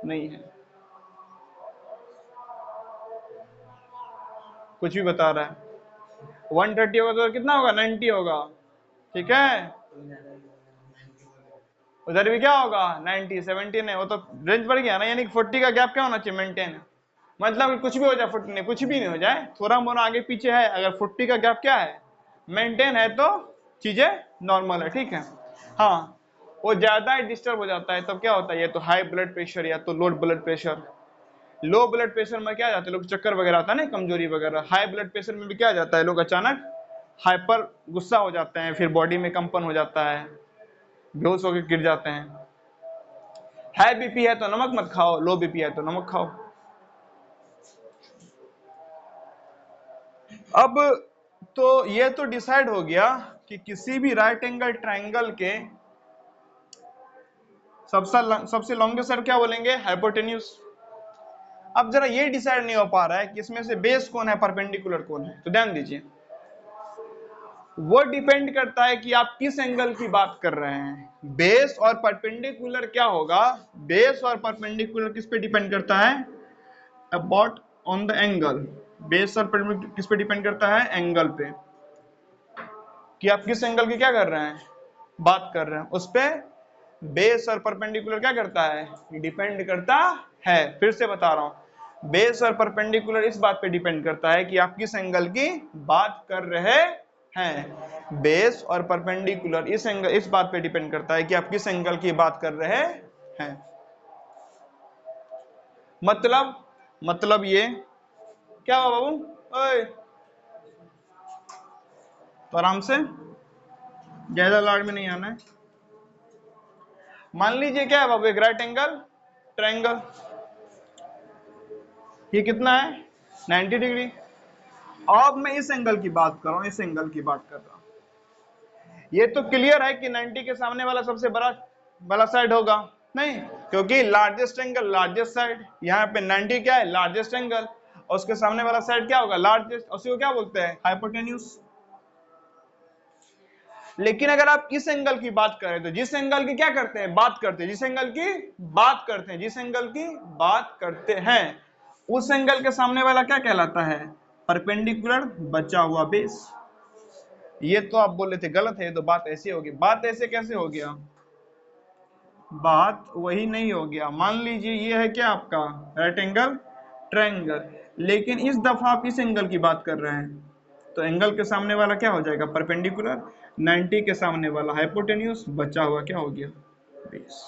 नहीं है, कुछ भी बता रहा है। 130 होगा तो कितना होगा, 90 होगा, ठीक है, उधर भी क्या होगा 90, 70 नहीं, वो तो रेंज बढ़ गया ना, यानी कि 40 का गैप क्या होना चाहिए, मेंटेन। मतलब कुछ भी हो जाए 40 नहीं, कुछ भी नहीं हो जाए, थोड़ा मोड़ा आगे पीछे है, अगर 40 का गैप क्या है, मेंटेन है, तो चीजें नॉर्मल है, ठीक है। हाँ, वो ज्यादा ही डिस्टर्ब हो जाता है तब क्या होता है, ये तो हाई ब्लड प्रेशर या तो low blood pressure. Low blood pressure में क्या जाता है, लोग चक्कर वगैरह आता है ना, कमजोरी वगैरह। हाई ब्लड प्रेशर में भी क्या जाता है, लोग अचानक हाइपर गुस्सा हो जाते हैं, फिर बॉडी में कंपन हो जाता है, बेहोश होकर गिर जाते हैं। हाई बीपी है तो नमक मत खाओ, लो बीपी है तो नमक खाओ। अब तो ये तो डिसाइड हो गया कि किसी भी राइट एंगल ट्रायंगल के सबसे लॉन्गेस्ट साइड क्या बोलेंगे, हाइपोटेन्यूज। अब जरा ये डिसाइड नहीं हो पा रहा है कि इसमें से बेस कौन है, परपेंडिकुलर कौन है। तो ध्यान दीजिए, वो डिपेंड करता है कि आप किस एंगल की बात कर रहे हैं। बेस और परपेंडिकुलर क्या होगा, बेस और परपेंडिकुलर किस पे डिपेंड करता है, about on the angle. Base और परपेंडिकुलर किस पे डिपेंड करता है, एंगल पे, कि आप किस एंगल की क्या कर रहे हैं, बात कर रहे हैं, उस पे बेस और परपेंडिकुलर क्या करता है, डिपेंड करता है। फिर से बता रहा हूं, बेस और परपेंडिकुलर इस बात पे डिपेंड करता है कि आप किस एंगल की बात कर रहे हैं। बेस और परपेंडिकुलर इस बात पे डिपेंड करता है कि आप किस एंगल की बात कर रहे हैं। मतलब ये क्या हुआ बाबू, ओए तो आराम से, ज्यादा लाड़ में नहीं आना है। मान लीजिए क्या है बाबू, एक राइट एंगल ट्रायंगल, ये कितना है 90 डिग्री। अब मैं इस एंगल की बात कर रहा हूं, इस एंगल की बात कर रहा हूं। ये तो क्लियर है कि 90 के सामने वाला सबसे बड़ा साइड होगा, नहीं, क्योंकि लार्जेस्ट एंगल लार्जेस्ट साइड, यहाँ पे 90 क्या है, लार्जेस्ट एंगल, और उसके सामने वाला साइड क्या होगा, लार्जेस्ट, उसी को क्या बोलते हैं, हाइपोटेन्यूज। लेकिन अगर आप इस एंगल की बात करें तो जिस एंगल की क्या करते हैं, बात करते हैं, जिस एंगल की बात करते हैं, जिस एंगल की बात करते हैं, उस एंगल के सामने वाला क्या कहलाता है, परपेंडिकुलर, बचा हुआ बेस। ये तो आप बोले थे गलत है, तो बात ऐसी होगी। बात ऐसे कैसे हो गया, बात वही नहीं हो गया। मान लीजिए ये है क्या आपका राइट एंगल ट्रायंगल, लेकिन इस दफा आप इस एंगल की बात कर रहे हैं, तो एंगल के सामने वाला क्या हो जाएगा, परपेंडिकुलर, 90 के सामने वाला हाइपोटेन्यूज, बचा हुआ क्या हो गया, base.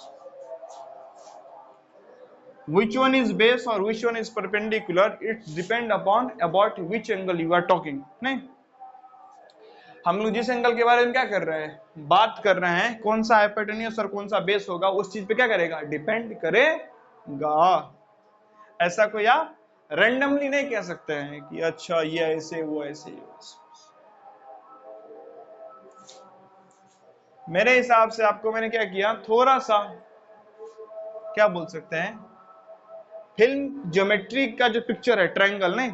Which one is base और which one is perpendicular, it depend upon about which angle you are talking। नहीं, हम लोग जिस एंगल के बारे में क्या कर रहे हैं, बात कर रहे हैं, कौन सा हाइपोटेन्यूज और कौन सा बेस होगा, उस चीज पे क्या करेगा, डिपेंड करेगा। ऐसा कोई आप रैंडमली नहीं कह सकते हैं कि अच्छा ये ऐसे वो ऐसे, मेरे हिसाब से आपको मैंने क्या किया, थोड़ा सा क्या बोल सकते हैं, फिल्म ज्योमेट्री का जो पिक्चर है, ट्रायंगल नहीं,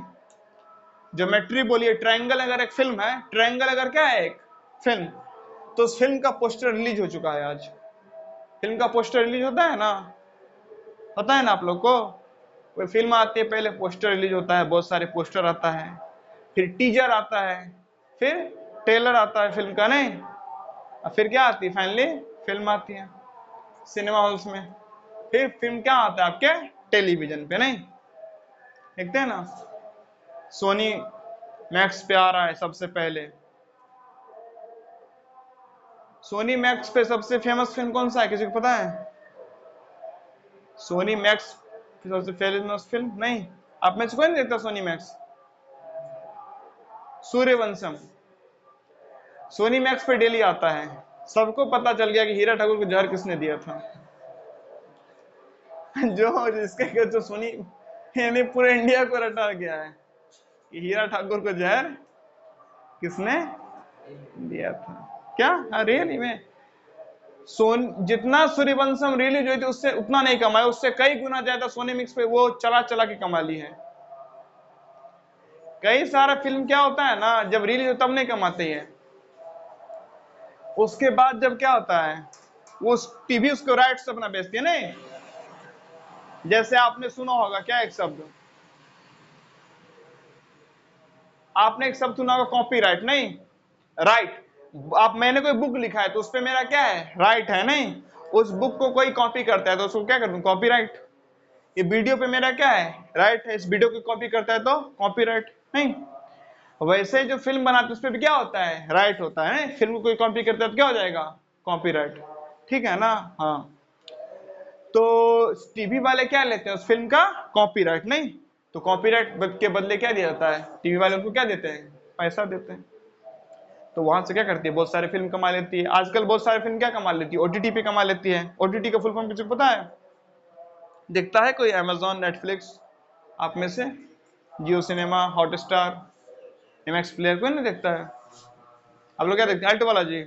ज्योमेट्री बोलिए, ट्रायंगल अगर एक फिल्म है, ट्रायंगल अगर क्या है एक फिल्म, तो उस फिल्म का पोस्टर रिलीज हो चुका है आज। फिल्म का पोस्टर रिलीज होता है ना, पता है ना आप लोग को, कोई फिल्म आती है पहले पोस्टर रिलीज होता है, बहुत सारे पोस्टर आता है, फिर टीजर आता है, फिर ट्रेलर आता है फिल्म का, नहीं, और फिर क्या आती है, फाइनली फिल्म आती है सिनेमा हॉल्स में, फिर फिल्म क्या आता है आपके टेलीविजन पे, नहीं देखते हैं ना, सोनी मैक्स पे आ रहा है सबसे पहले। सोनी मैक्स पे सबसे फेमस फिल्म कौन सा है, किसी को पता है, सोनी मैक्स की सबसे फेमस फिल्म, नहीं, आप में से कोई नहीं देखता Sony Max, Sooryavansham, Sony Max पे डेली आता है। सबको पता चल गया कि हीरा ठाकुर को जहर किसने दिया था। जो जिसके जो सोनी यानी पूरे इंडिया को रटा गया है कि हीरा ठाकुर को जहर किसने दिया था। क्या, हाँ रियली में जितना सूर्यवंशम रिलीज हुई थी उससे उतना नहीं कमाया, उससे कई गुना ज्यादा सोनी मिक्स पे वो चला चला के कमा ली है। कई सारा फिल्म क्या होता है ना, जब रिलीज हो तब नहीं कमाते हैं, उसके बाद जब क्या होता है, वो टीवी उसको राइट्स अपना बेचती है, नहीं, जैसे आपने सुना होगा क्या एक शब्द, आपने एक शब्द सुना होगा कॉपीराइट, नहीं, राइट। आप मैंने कोई बुक लिखा है तो उस पे मेरा क्या है, राइट है, नहीं, उस बुक को कोई कॉपी करता है तो उसको क्या कर दूं, कॉपीराइट। ये वीडियो पे मेरा क्या है, राइट है, इस वीडियो को कॉपी करता है तो कॉपीराइट, नहीं। वैसे जो फिल्म बनाते उस पे भी क्या होता है, राइट होता है, फिल्म को कोई कॉपी करता है तो क्या हो जाएगा, कॉपीराइट, ठीक है ना। हाँ, तो टीवी वाले क्या लेते हैं, उस फिल्म का कॉपीराइट, नहीं, तो कॉपीराइट के बदले क्या दिया जाता है, टीवी वाले उनको क्या देते हैं, पैसा देते हैं। तो वहां से क्या करती है, बहुत सारे फिल्म कमा लेती है। आजकल बहुत सारे फिल्म क्या कमा लेती है, ओटीटी पे कमा लेती है। ओटीटी का फुल फॉर्म किसी को पता है, देखता है कोई अमेजॉन, नेटफ्लिक्स आप में से, जियो सिनेमा, हॉटस्टार, एमएक्स प्लेयर कोई नहीं देखता है। आप लोग क्या देखते हैं? अल्ट वाला जी।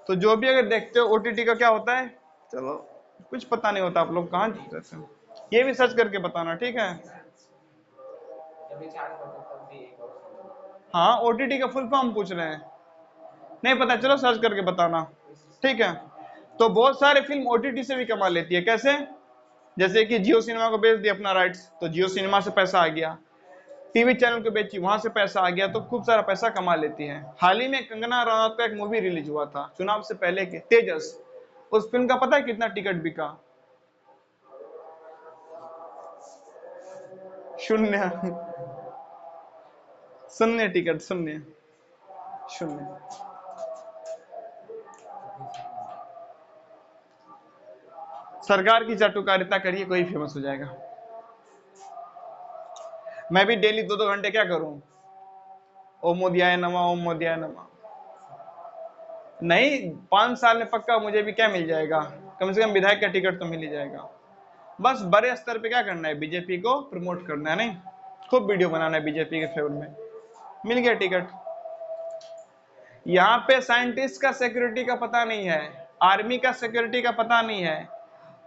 तो जो भी अगर देखते हो ओटीटी का क्या होता है, चलो कुछ पता नहीं होता, आप लोग कहाँ रहते हैं, ये भी सर्च करके बताना, ठीक है। हाँ, ओटीटी का फुल फॉर्म पूछ रहे हैं, नहीं पता चलो सर्च करके बताना, ठीक है। तो बहुत सारे फिल्म ओटीटी से भी कमा लेती है, कैसे? जैसे कि जियो सिनेमा को बेच दिया अपना राइट्स, तो जियो सिनेमा से पैसा आ गया, टीवी चैनल को बेची, वहां से पैसा आ गया, तो खूब सारा पैसा कमा लेती है। हाल ही में कंगना रनौत का एक मूवी रिलीज हुआ था चुनाव से पहले के, तेजस। उस फिल्म का पता है कितना टिकट बिका? 0। शून्य टिकट, शून्य शून्य। सरकार की चाटुकारिता करिए, कोई फेमस हो जाएगा। मैं भी डेली 2-2 घंटे क्या करूं, ओम मोदियाय नमः, ओम मोदियाय नमः। नहीं, 5 साल में पक्का मुझे भी क्या मिल जाएगा, कम से कम विधायक का टिकट तो मिल ही जाएगा। बस बड़े स्तर पे क्या करना है, बीजेपी को प्रमोट करना है, नहीं खूब वीडियो बनाना है बीजेपी के फेवर में, मिल गया टिकट। यहाँ पे साइंटिस्ट का सिक्योरिटी का पता नहीं है, आर्मी का सिक्योरिटी का पता नहीं है,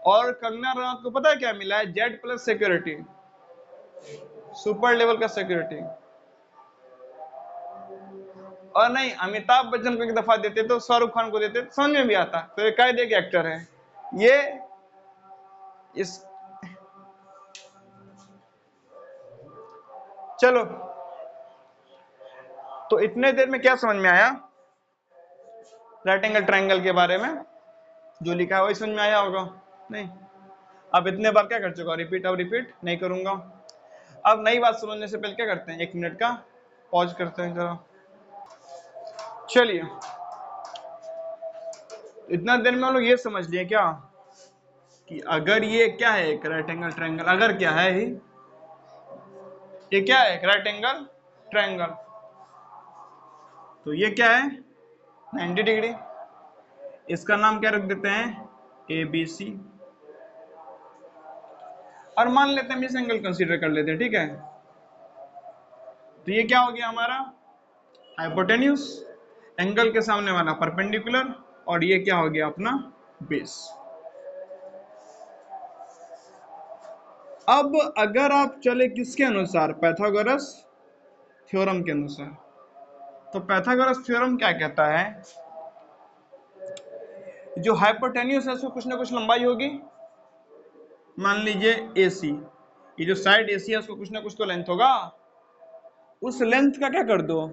और कंगना रनौत को पता है क्या मिला है? Z+ सिक्योरिटी, सुपर लेवल का सिक्योरिटी। और नहीं, अमिताभ बच्चन को एक दफा देते तो शाहरुख खान को देते, समझ में भी आता, तो ये कायदे के एक्टर हैं ये। इस चलो, तो इतने देर में क्या समझ में आया राइट एंगल ट्रायंगल के बारे में? जो लिखा है वही समझ में आया होगा? नहीं, अब इतने बार क्या कर चुका, रिपीट अब रिपीट नहीं करूंगा। अब नई बात समझने से पहले क्या करते हैं, 1 मिनट का पॉज करते हैं जरा। चलिए, इतना देर में हम लोग ये समझ लिए क्या कि अगर ये क्या है, एक राइट एंगल ट्रायंगल, अगर क्या है ही, ये क्या है, एक राइट एंगल ट्रायंगल, तो ये क्या है, 90 डिग्री। इसका नाम क्या रख देते हैं, ABC, और मान लेते हैं 20 एंगल कंसीडर कर लेते हैं, ठीक है। तो ये क्या हो गया हमारा, हाइपोटेन्यूज, एंगल के सामने वाला परपेंडिकुलर, और ये क्या हो गया अपना बेस। अब अगर आप चले किसके अनुसार, पाइथागोरस थ्योरम के अनुसार, तो पाइथागोरस थ्योरम क्या कहता है, जो हाइपोटेन्यूज है उसको कुछ ना कुछ लंबाई होगी, मान लीजिए AC, ये जो साइड AC है उसको कुछ ना कुछ तो लेंथ होगा, उस लेंथ का क्या कर दो,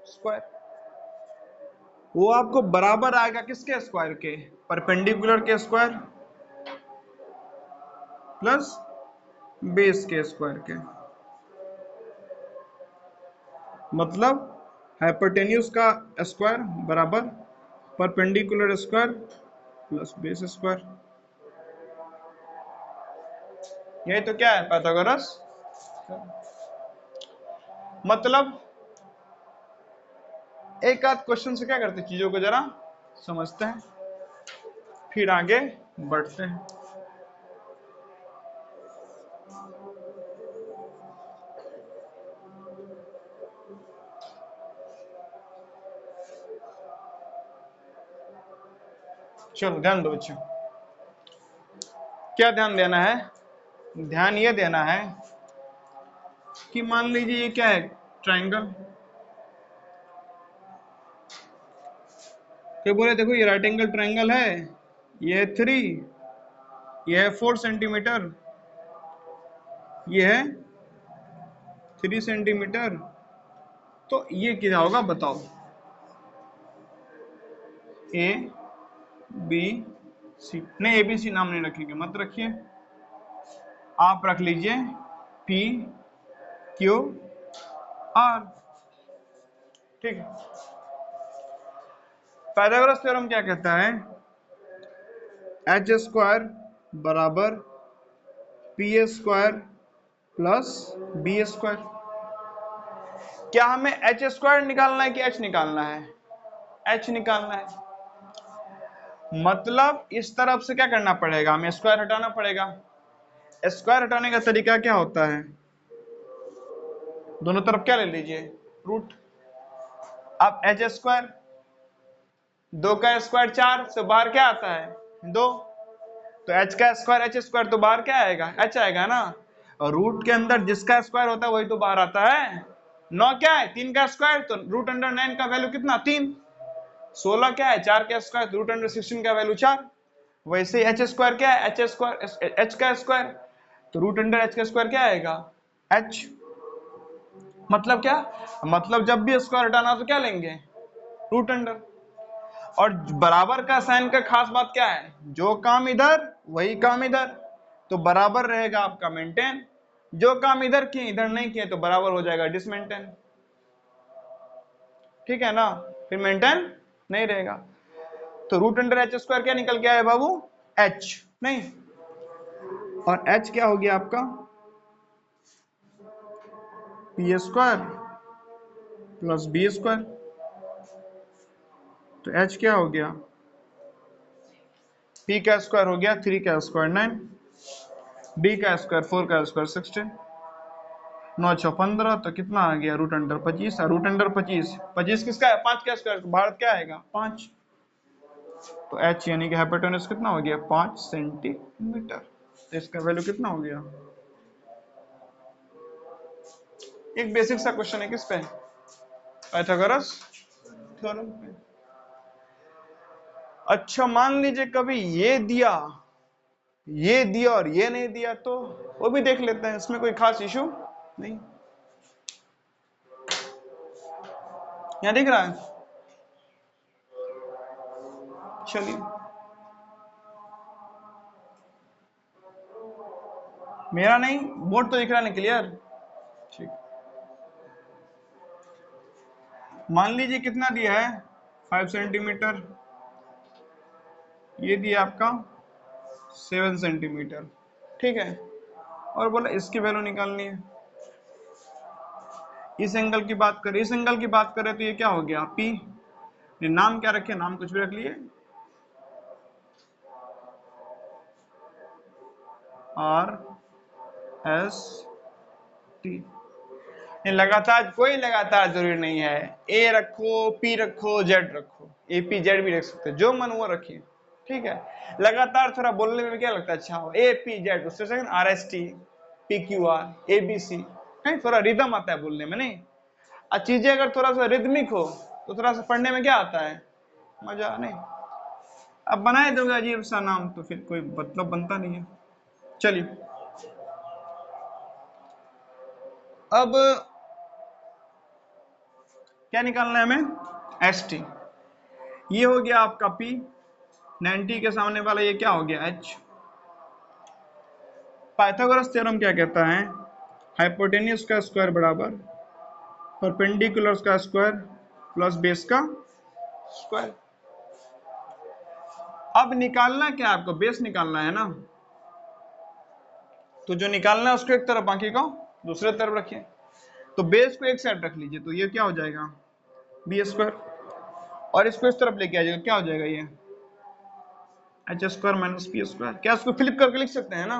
स्क्वायर। वो आपको बराबर आएगा किसके स्क्वायर के, परपेंडिकुलर के स्क्वायर प्लस बेस के स्क्वायर के। मतलब हाइपोटेन्यूज का स्क्वायर बराबर perpendicular square plus base square. यही तो क्या है पाइथागोरस। मतलब एक आध क्वेश्चन से क्या करते हैं, चीजों को जरा समझते हैं, फिर आगे बढ़ते हैं। चलो ध्यान दो बच्चों, क्या ध्यान देना है, ध्यान ये देना है कि मान लीजिए ये क्या है, ट्रायंगल। क्या बोले, देखो ये राइट एंगल ट्रायंगल है, ये है 3, ये है 4 सेंटीमीटर, ये है 3 सेंटीमीटर, तो ये क्या होगा बताओ, ABC, नहीं ABC नाम नहीं रखेंगे, मत रखिए, आप रख लीजिए PQR, ठीक है। पाइथागोरस थ्योरम क्या कहता है, H² बराबर PA² प्लस B²। क्या हमें H² निकालना है कि H निकालना है, H निकालना है। मतलब इस तरफ से क्या करना पड़ेगा, हमें स्क्वायर हटाना पड़ेगा, स्क्वायर हटाने का तरीका क्या होता है? दोनों तरफ क्या ले लीजिए, रूट। अब एच स्क्वायर, 2 का स्क्वायर 4 से बाहर क्या आता है, 2। तो एच का स्क्वायर एच स्क्वायर तो बाहर क्या आएगा, एच आएगा ना। और रूट के अंदर जिसका स्क्वायर होता है वही तो बाहर आता है। 9 क्या है, 3 का स्क्वायर, तो रूट अंडर 9 का वैल्यू कितना, 3। 16 क्या है, 4 का स्क्वायर, तो रूट अंडर 16 का वैल्यू 4। वैसे एच स्क्वायर क्या है, एच स्क्वायर एच का स्क्वायर, तो रूट अंडर एच का स्क्वायर क्या आएगा, एच। मतलब क्या, मतलब जब भी स्क्वायर हटाना तो क्या लेंगे, रूट अंडर। और बराबर का साइन का खास बात क्या है, जो काम इधर वही काम इधर, तो बराबर रहेगा आपका मेंटेन। जो काम इधर किए इधर नहीं किए तो बराबर हो जाएगा डिसमेंटेन। ठीक है ना, फिर मेंटेन नहीं रहेगा। तो रूट अंडर एच स्क्वायर क्या निकल के आया बाबू, एच नहीं। और एच क्या हो गया आपका, P square plus B square. तो एच क्या हो गया, पी का स्क्वायर हो गया 3 का स्क्वायर 9, बी का स्क्वायर 4 का स्क्वायर 16, 9 6 15, तो कितना आ गया रूट अंडर 25। रूट अंडर 25, 25 किसका है, 5 का स्क्वायर, भारत क्या आएगा 5। तो एच यानी कि हाइपोटेनस कितना हो गया, 5 सेंटीमीटर। तो इसका वैल्यू कितना हो गया। एक बेसिक सा क्वेश्चन है किस पे, पाइथागोरस थ्योरम पे। अच्छा मान लीजिए कभी ये दिया और ये नहीं दिया, तो वो भी देख लेते हैं, इसमें कोई खास इशू नहीं। यहाँ दिख रहा है, चलिए। मेरा नहीं, बोर्ड तो दिख रहा नहीं क्लियर, ठीक। मान लीजिए कितना दिया है, 5 सेंटीमीटर, ये दिया आपका 7 सेंटीमीटर, ठीक है। और बोला इसकी वैल्यू निकालनी है। इस एंगल की बात करें, इस एंगल की बात करें तो ये क्या हो गया, पी। नाम क्या रखे, नाम कुछ भी रख लिए, आर एस टी। लगातार, कोई लगातार जरूरी नहीं है, ए रखो, पी रखो, जेड रखो, ए पी जेड भी रख सकते हो, जो मन वो रखिए, ठीक है। लगातार थोड़ा बोलने में क्या लगता है, अच्छा हो, ए पी जेड, उससे second R S T, P Q R, A B C, नहीं थोड़ा रिदम आता है बोलने में, नहीं। और चीजें अगर थोड़ा सा रिदमिक हो तो थोड़ा सा पढ़ने में क्या आता है, मजा, नहीं। अब बनाए दोगे अजीब सा नाम तो फिर कोई मतलब बनता नहीं है। चलिए, अब क्या निकालना है हमें, एस टी। ये हो गया आपका P, 90 के सामने वाला ये क्या हो गया, H। पाइथागोरस थ्योरम क्या कहता है, हाइपोटेन्यूज का स्क्वायर बराबर परपेंडिकुलर का स्क्वायर प्लस बेस का स्क्वायर। अब निकालना क्या है आपको, बेस निकालना है ना। तो जो निकालना है उसको एक तरफ, बाकी को दूसरे तरफ रखिए। तो बेस को एक साइड रख लीजिए, तो ये क्या हो जाएगा, बी स्क्वायर। और इसको इस तरफ लेके आ जाएगा, क्या हो जाएगा ये, H square minus P square. क्या इसको फ्लिप करके लिख सकते हैं ना,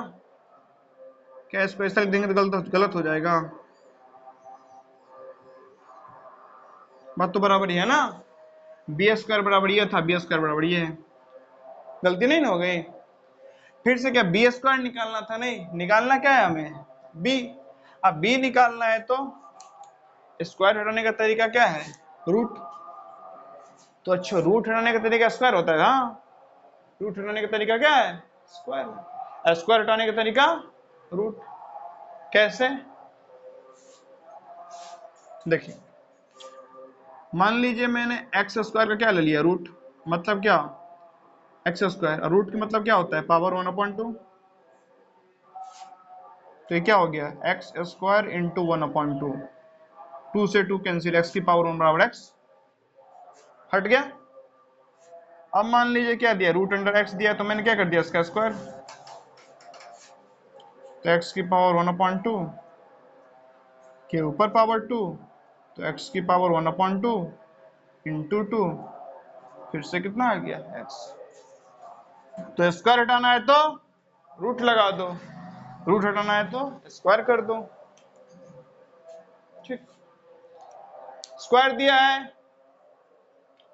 क्या इसको ऐसा लिख देंगे तो गलत हो जाएगा। बात तो बराबर ही है ना, बी स्क्वायर बराबर ये था, बी स्क्वायर बराबर ये, गलती नहीं ना हो गई। फिर से क्या, बी स्क्वायर निकालना था, नहीं निकालना क्या है हमें, बी। अब बी निकालना है तो स्क्वायर हटाने का तरीका क्या है, रूट। तो अच्छा, रूट हटाने का तरीका स्क्वायर होता है, हाँ। रूट हटाने का तरीका क्या है, स्क्वायर। स्क्वायर हटाने का तरीका रूट। कैसे, देखिए, मान लीजिए मैंने एक्स स्क्वायर का क्या ले लिया, रूट। मतलब क्या, एक्स स्क्वायर, और रूट की मतलब क्या होता है, पावर 1/2। तो ये क्या हो गया, एक्स स्क्वायर इंटू 1/2। 2 से 2 कैंसिल, एक्स की पावर 1 बराबर एक्स, हट गया। अब मान लीजिए क्या दिया, रूट अंडर एक्स दिया, तो मैंने क्या कर दिया, इसका स्क्वायर। तो एक्स की पावर 1/2 के ऊपर पावर 2, तो एक्स की पावर 1/2 इंटू 2, फिर से कितना आ गया, एक्स। तो स्क्वायर हटाना है तो रूट लगा दो, रूट हटाना है तो स्क्वायर कर दो। ठीक, स्क्वायर दिया है,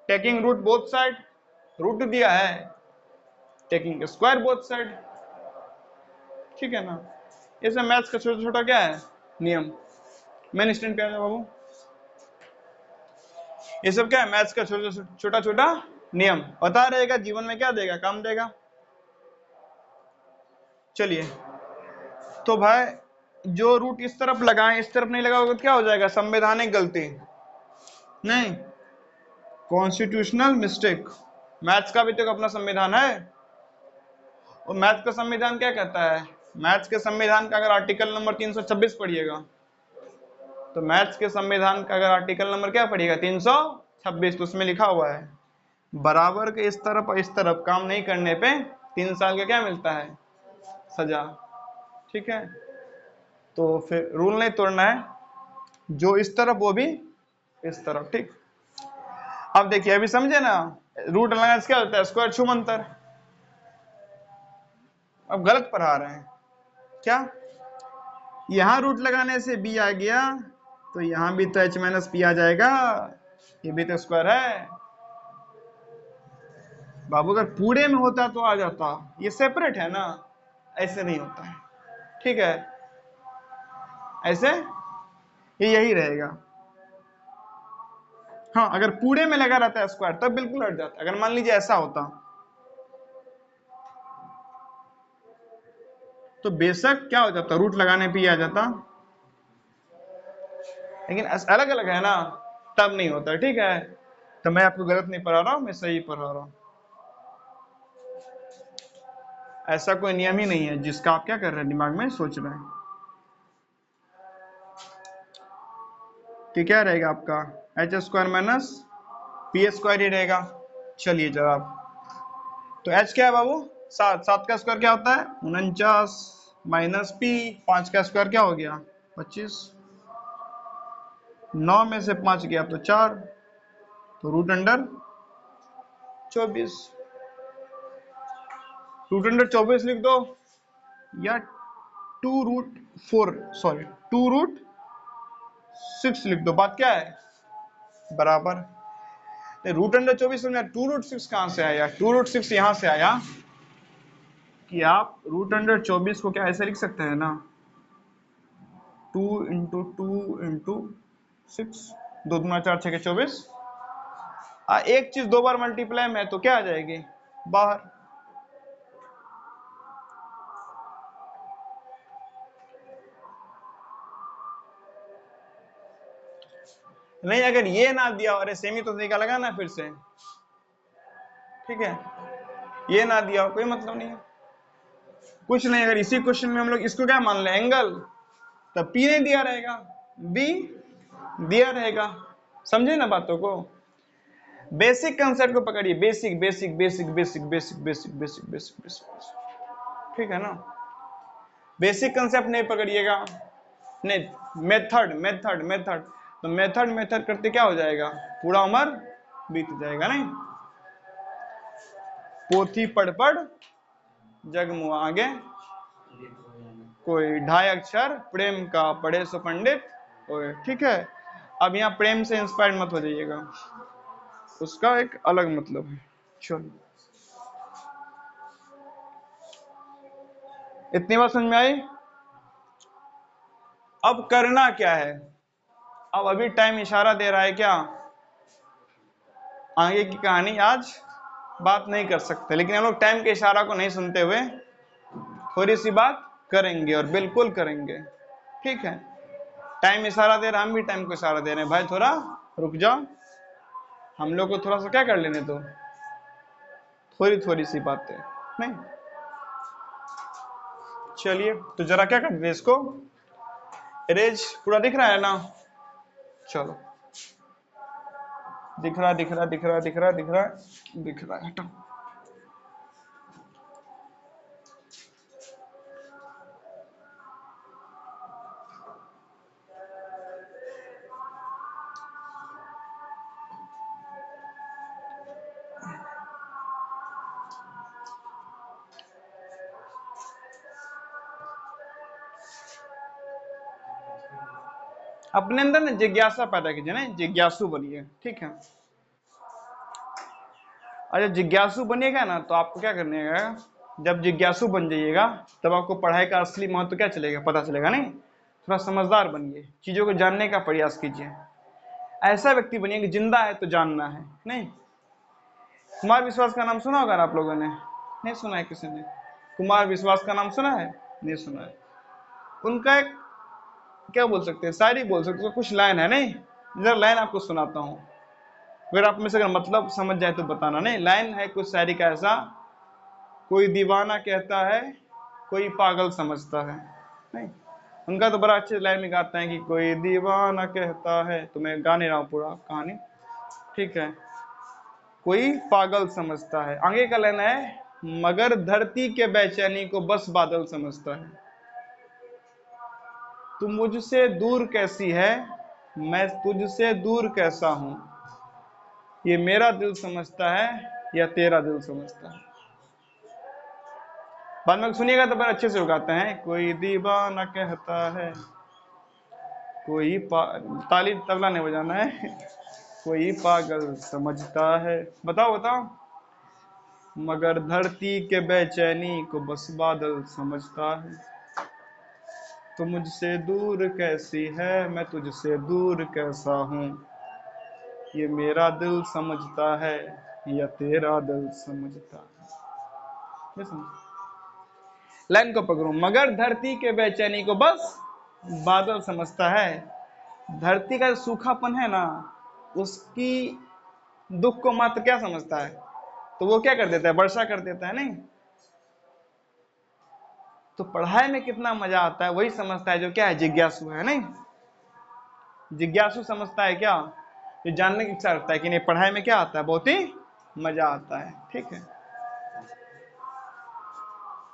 taking root both side, root दिया है, टेकिंग स्क्वायर बोथ साइड। ठीक है ना, ये सब मैथ्स का छोटा छोटा क्या है नियम। मेन स्टैंड पे आ जाओ बाबू। ये सब क्या है मैथ्स का छोटा छोटा नियम, पता रहेगा जीवन में क्या देगा, काम देगा। चलिए, तो भाई जो रूट इस तरफ लगाए इस तरफ नहीं लगाओगे तो क्या हो जाएगा, संवैधानिक गलती नहीं, कॉन्स्टिट्यूशनल मिस्टेक। मैथ्स का भी तो अपना संविधान है, और मैथ्स का संविधान क्या कहता है, मैथ्स के संविधान का अगर आर्टिकल नंबर 326 पढ़िएगा, तो मैथ्स के संविधान का अगर आर्टिकल नंबर क्या पढ़िएगा 326, तो उसमें लिखा हुआ है बराबर के इस तरफ और इस तरफ काम नहीं करने पे 3 साल का क्या मिलता है, सजा। ठीक है, तो फिर रूल नहीं तोड़ना है, जो इस तरफ वो भी इस तरफ। ठीक, अब देखिए अभी समझे ना, रूट लगाने से क्या होता है, स्क्वायर छूम अंतर। अब गलत पढ़ा रहे हैं क्या, यहां रूट लगाने से बी आ गया, तो यहां भी तो एच माइनस पी आ जाएगा, ये भी तो स्क्वायर है। बाबू अगर पूरे में होता तो आ जाता, ये सेपरेट है ना, ऐसे नहीं होता है। ठीक है, ऐसे ये यही रहेगा। हाँ, अगर पूरे में लगा रहता है स्क्वायर तब बिल्कुल हट जाता, अगर मान लीजिए ऐसा होता तो बेशक क्या हो जाता, रूट लगाने पे ही आ जाता, लेकिन अलग अलग है ना, तब नहीं होता। ठीक है, तो मैं आपको गलत नहीं पढ़ा रहा हूं, मैं सही पढ़ा रहा हूं। ऐसा कोई नियम ही नहीं है जिसका आप क्या कर रहे हैं, दिमाग में सोच रहे हैं कि क्या रहेगा आपका, H square minus P square ही रहेगा। चलिए जवाब, तो एच क्या है बाबू, 7, 7 का स्क्वायर क्या होता है 49 माइनस पी, 5 का स्क्वायर क्या हो गया 25, 9 में से 5 गया तो 4, तो रूट अंडर 24, रूट अंडर 24 लिख दो, या 2√4, सॉरी 2√6 लिख दो, बात क्या है बराबर। रूट अंडर 24 में 2√6 कहां से आया, 2√6 यहां से आया कि आप रूट अंडर 24 को क्या ऐसे लिख सकते हैं ना, 2 × 2 × 6, 2 दूना 4 6 के 24, एक चीज 2 बार मल्टीप्लाई में तो क्या आ जाएगी बाहर। नहीं, अगर ये ना दिया और सेमी तो तरीका लगाना फिर से। ठीक है, ये ना दिया कोई मतलब नहीं है, कुछ नहीं। अगर इसी क्वेश्चन में हम लोग इसको क्या मान ले एंगल, तब पी नहीं दिया रहेगा, बी दिया रहेगा। समझे ना बातों को, बेसिक कंसेप्ट को पकड़िए, basic basic basic basic basic basic basic basic basic. ठीक है ना, बेसिक कंसेप्ट नहीं पकड़िएगा, नहीं मेथड मेथड मेथड, तो मेथड मेथड करते क्या हो जाएगा, पूरा उम्र बीत जाएगा। नहीं, पोथी पढ़ पढ़ जग मुआ आगे, कोई 2.5 अक्षर प्रेम का पढ़े सो पंडित। ठीक है, अब यहाँ प्रेम से इंस्पायर्ड मत हो जाइएगा, उसका एक अलग मतलब है। चलो, इतनी बात समझ में आई। अब करना क्या है, अब अभी टाइम इशारा दे रहा है क्या, आगे की कहानी आज बात नहीं कर सकते, लेकिन हम लोग टाइम के इशारा को नहीं सुनते हुए थोड़ी सी बात करेंगे, और बिल्कुल करेंगे। ठीक है, टाइम इशारा दे रहा, हम भी टाइम को इशारा दे रहे हैं, भाई थोड़ा रुक जाओ, हम लोग को थोड़ा सा क्या कर लेने दो, थोड़ी थोड़ी सी बातें नहीं। चलिए, तो जरा क्या करते हैं, इसको इरेज पूरा दिख रहा है ना, चलो दिख रहा दिख रहा दिख रहा दिख रहा दिख रहा दिख रहा, हटो। अपने अंदर ना जिज्ञासा पैदा कीजिए, ना जिज्ञासु बनिए, ठीक है। और जब जिज्ञासु बनिएगा ना तो आपको क्या करने का, जब जिज्ञासु बन जाइएगा तब आपको पढ़ाई का असली महत्व क्या चलेगा, पता चलेगा। नहीं, थोड़ा समझदार बनिए, चीजों को जानने का प्रयास कीजिए। ऐसा व्यक्ति बनिए कि जिंदा है तो जानना है। नहीं, कुमार विश्वास का नाम सुना होगा आप लोगों ने, नहीं सुना है किसी ने? कुमार विश्वास का नाम सुना है? नहीं सुना है। उनका एक क्या बोल सकते हैं, शायरी बोल सकते हैं, कुछ लाइन है। नहीं, जरा लाइन आपको सुनाता हूँ, अगर आप में से अगर मतलब समझ जाए तो बताना। नहीं, लाइन है कुछ शायरी का ऐसा, कोई दीवाना कहता है कोई पागल समझता है। नहीं, उनका तो बड़ा अच्छे लाइन में गाते हैं कि कोई दीवाना कहता है, तो मैं गा नहीं रहा हूँ पूरा कहानी, ठीक है। कोई पागल समझता है, आगे का लाइन है, मगर धरती के बेचैनी को बस बादल समझता है। तू मुझसे दूर कैसी है, मैं तुझसे दूर कैसा हूं, ये मेरा दिल समझता है या तेरा दिल समझता है। बाद में सुनिएगा तो बड़े अच्छे से उगाते हैं, कोई दीवाना कहता है कोई ताली तबला नहीं बजाना है, कोई पागल समझता है। बताओ बताओ, मगर धरती के बेचैनी को बस बादल समझता है। तू मुझसे दूर कैसी है, मैं तुझसे दूर कैसा हूँ, ये मेरा दिल समझता है या तेरा दिल समझता है। लाइन को पकड़ो, मगर धरती के बेचैनी को बस बादल समझता है। धरती का सूखापन है ना, उसकी दुख को मात्र क्या समझता है, तो वो क्या कर देता है, वर्षा कर देता है। नहीं, तो पढ़ाई में कितना मजा आता है वही समझता है जो क्या है, जिज्ञासु है। नहीं, जिज्ञासु समझता है क्या, जो जानने की इच्छा रखता है कि नहीं पढ़ाई में क्या आता है, बहुत ही मजा आता है, ठीक है।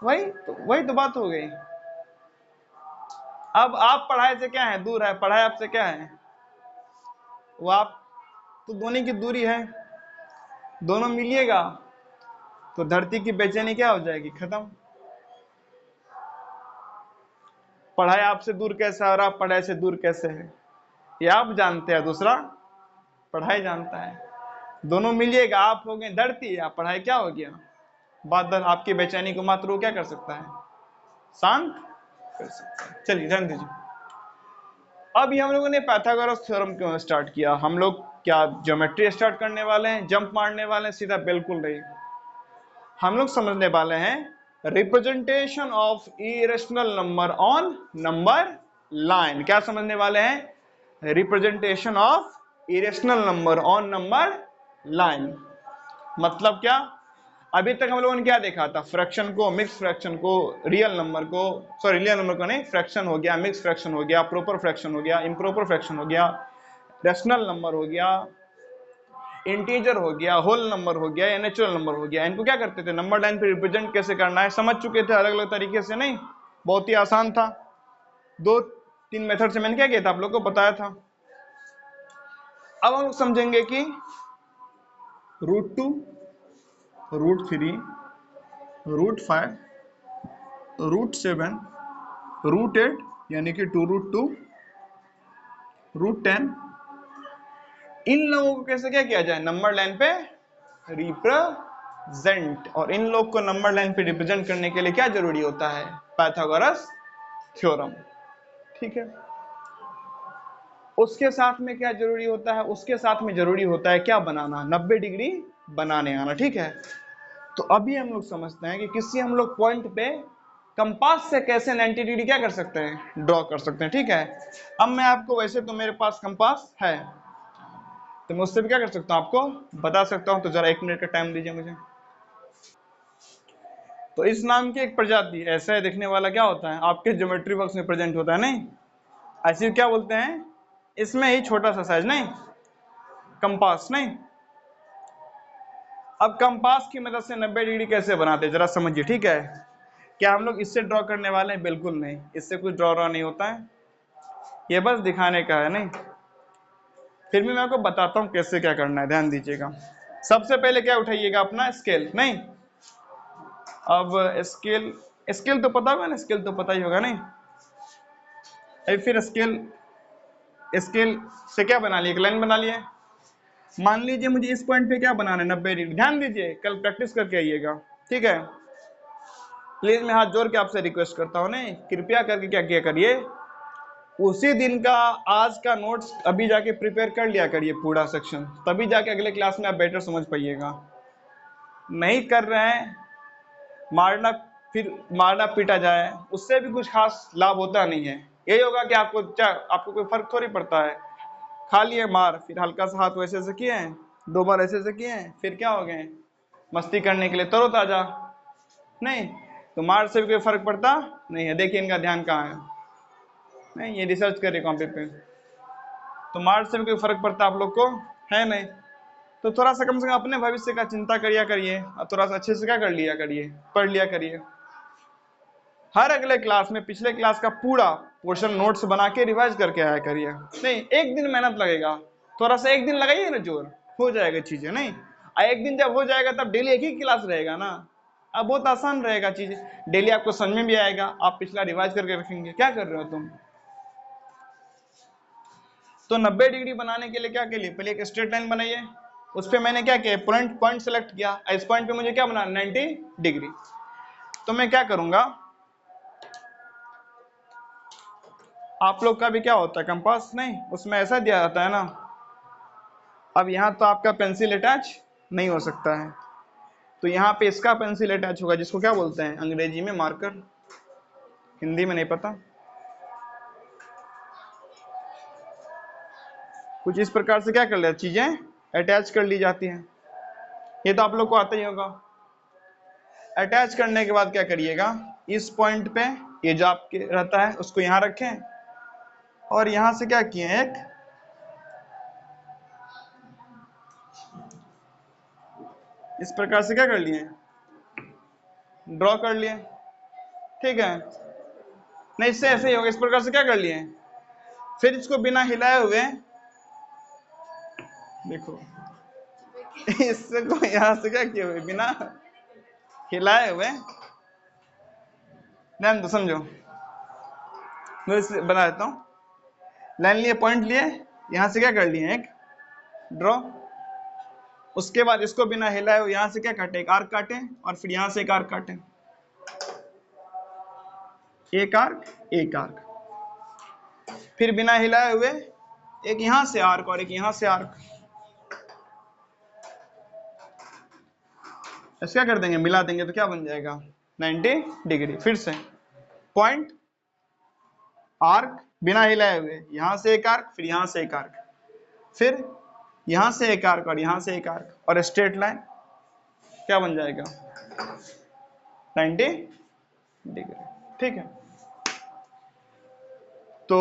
वही तो बात हो गई। अब आप पढ़ाई से क्या है, दूर है, पढ़ाई आपसे क्या है, वो आप, तो दोनों की दूरी है, दोनों मिलिएगा तो धरती की बेचैनी क्या हो जाएगी, खत्म। पढ़ाई आपसे दूर कैसे और आप पढ़ाई से दूर कैसे है, ये आप जानते हैं, दूसरा पढ़ाई जानता है। दोनों मिलिएगा, आप हो गए धरती, आप पढ़ाई क्या हो गया, बादल। आपकी बेचैनी को मात्र वो क्या कर सकता है, शांत कर सकता है। चलिए ध्यान दीजिए, अभी हम लोगों ने पाइथागोरस थ्योरम क्यों स्टार्ट किया। हम लोग क्या ज्योमेट्री स्टार्ट करने वाले हैं, जंप मारने वाले हैं सीधा, बिल्कुल नहीं। हम लोग समझने वाले हैं representation of irrational number on number line. क्या समझने वाले हैं, representation of irrational number on number line. मतलब क्या, अभी तक हम लोगों ने क्या देखा था, फ्रैक्शन को, मिक्स फ्रैक्शन को, रियल नंबर को, सॉरी रियल नंबर को नहीं, फ्रैक्शन हो गया, मिक्स फ्रैक्शन हो गया, प्रॉपर फ्रैक्शन हो गया, इम्प्रॉपर फ्रैक्शन हो गया, रेशनल नंबर हो गया, इंटीजर हो गया, होल नंबर हो गया या नेचुरल नंबर हो गया। इनको क्या करते थे, नंबर लाइन पे रिप्रेजेंट कैसे करना है समझ चुके थे अलग अलग तरीके से। नहीं, बहुत ही आसान था, 2-3 मेथड से मैंने क्या किया था, आप लोग को बताया था। अब हम लोग समझेंगे कि √2, √3, √5, √7, √8 यानी कि 2√2, √10, इन लोगों को कैसे क्या किया जाए, नंबर लाइन पे रिप्रेजेंट। और इन लोग को नंबर लाइन पे रिप्रेजेंट करने के लिए क्या जरूरी होता है, पाइथागोरस थ्योरम, ठीक है। उसके साथ में क्या जरूरी होता है, उसके साथ में जरूरी होता है क्या बनाना, 90 डिग्री बनाने आना, ठीक है। तो अभी हम लोग समझते हैं कि किसी हम लोग पॉइंट पे कंपास से कैसे 90 डिग्री क्या कर सकते हैं, ड्रॉ कर सकते हैं, ठीक है। अब मैं आपको, वैसे तो मेरे पास कंपास है तो मैं उससे भी क्या कर सकता हूँ, आपको बता सकता हूँ। तो जरा 1 मिनट का टाइम दीजिए मुझे। तो इस नाम की एक प्रजाति ऐसा दिखने वाला क्या होता है, आपके ज्योमेट्री बॉक्स में प्रेजेंट होता है। नहीं, ऐसे क्या बोलते हैं, इसमें ही छोटा सा साइज, नहीं कंपास। नहीं, अब कंपास की मदद से 90 डिग्री कैसे बनाते हैं जरा समझिए, ठीक है। क्या हम लोग इससे ड्रॉ करने वाले हैं, बिल्कुल नहीं, इससे कुछ ड्रॉ नहीं होता है, ये बस दिखाने का है। नहीं, फिर भी मैं आपको बताता हूँ कैसे क्या करना है, ध्यान दीजिएगा। सबसे पहले क्या उठाइएगा, अपना स्केल। नहीं, अब स्केल, स्केल तो पता होगा ना, स्केल तो पता ही होगा। नहीं, अभी फिर स्केल स्केल से क्या बना लिया, एक लाइन बना लिया। मान लीजिए मुझे इस पॉइंट पे क्या बनाना है, 90 डिग्री। ध्यान दीजिए, कल प्रैक्टिस करके आइएगा, ठीक है। प्लीज मैं हाथ जोड़ के आपसे रिक्वेस्ट करता हूँ, नहीं कृपया करके क्या किया करिए, उसी दिन का आज का नोट्स अभी जाके प्रिपेयर कर लिया करिए पूरा सेक्शन, तभी जाके अगले क्लास में आप बेटर समझ पाइएगा। नहीं कर रहे हैं, मारना फिर मारना पीटा जाए, उससे भी कुछ खास लाभ होता नहीं है। यही होगा कि आपको कोई फर्क थोड़ी पड़ता है। खा लिए मार, फिर हल्का सा हाथ वैसे से किए हैं, 2 बार ऐसे से किए हैं, फिर क्या हो गए, मस्ती करने के लिए तरोताजा। नहीं तो मार से भी कोई फर्क पड़ता नहीं है। देखिए इनका ध्यान कहाँ है, नहीं ये रिसर्च कर रहे कॉपी पे। तो मार से भी कोई फर्क पड़ता आप लोग को है नहीं। तो थोड़ा सा कम से कम अपने भविष्य का चिंता करिए और थोड़ा सा अच्छे से क्या कर लिया करिए, पढ़ लिया करिए। हर अगले क्लास में पिछले क्लास का पूरा पोर्शन नोट्स बना के रिवाइज करके आया करिए। नहीं एक दिन मेहनत लगेगा, थोड़ा सा एक दिन लगाइए ना जोर, हो जाएगा चीजें। नहीं एक दिन जब हो जाएगा तब डेली एक ही क्लास रहेगा ना, अब बहुत आसान रहेगा चीजें, डेली आपको समझ में भी आएगा। आप पिछला रिवाइज करके रखेंगे, क्या कर रहे हो तुम। तो 90 डिग्री बनाने के लिए क्या के लिए, पहले एक स्ट्रेट लाइन बनाइए, उस पर मैंने क्या किया, पॉइंट सेलेक्ट किया। इस पॉइंट पे मुझे क्या बनाना, 90 डिग्री। तो मैं क्या करूंगा, आप लोग का भी क्या होता है कंपास, नहीं उसमें ऐसा दिया जाता है ना। अब यहाँ तो आपका पेंसिल अटैच नहीं हो सकता है, तो यहाँ पे इसका पेंसिल अटैच होगा, जिसको क्या बोलते हैं अंग्रेजी में मार्कर, हिंदी में नहीं पता। कुछ इस प्रकार से क्या कर ले चीजें अटैच कर ली जाती हैं, ये तो आप लोग को आता ही होगा। अटैच करने के बाद क्या करिएगा, इस पॉइंट पे ये जो आपके रहता है उसको यहाँ रखें, और यहां से क्या किए, एक इस प्रकार से क्या कर लिए, ड्रॉ कर लिए, ठीक है। नहीं इससे ऐसे ही होगा, इस प्रकार से क्या कर लिए। फिर इसको बिना हिलाए हुए देखो, इसको यहां से क्या किए हुए, बिना हिलाए हुए, ध्यान दो समझो, मैं इसे बना देता हूँ। लाइन लिए, पॉइंट लिए, यहां से क्या कर लिए, एक ड्रॉ। उसके बाद इसको बिना हिलाए हुए यहां से क्या काटे, एक आर्क काटे, और फिर यहां से एक आर्क काटे, एक आर्क एक आर्क। फिर बिना हिलाए हुए एक यहां से आर्क और एक यहां से आर्क, ऐसे क्या कर देंगे, मिला देंगे तो क्या बन जाएगा 90 डिग्री। फिर से पॉइंट, आर्क, बिना हिलाए हुए यहां से एक आर्क, फिर यहां से एक आर्क, फिर यहां से एक आर्क और यहां से एक आर्क, और स्ट्रेट लाइन, क्या बन जाएगा 90 डिग्री, ठीक है। तो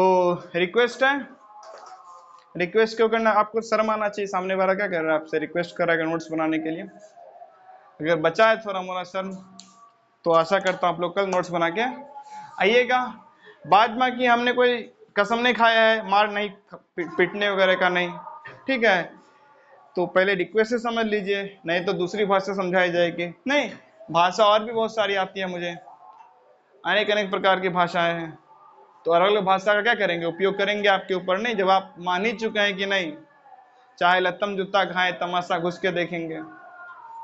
रिक्वेस्ट है, रिक्वेस्ट क्यों करना, आपको शर्म आना चाहिए, सामने वाला क्या कर रहा है आपसे, रिक्वेस्ट कर रहा है नोट्स बनाने के लिए। अगर बचा है थोड़ा मोड़ा शर्म, तो आशा करता हूँ आप लोग कल नोट्स बना के आइएगा। बाद में कि हमने कोई कसम नहीं खाया है, मार नहीं पीटने वगैरह का नहीं, ठीक है। तो पहले रिक्वेस्ट से समझ लीजिए, नहीं तो दूसरी भाषा समझाई जाएगी। नहीं भाषा और भी बहुत सारी आती है मुझे, अनेक अनेक प्रकार की भाषाएं हैं। तो अलग अलग भाषा का क्या करेंगे, उपयोग करेंगे आपके ऊपर। नहीं जब आप मान ही चुके हैं कि नहीं, चाहे लत्तम जूता खाएं, तमाशा घुस के देखेंगे,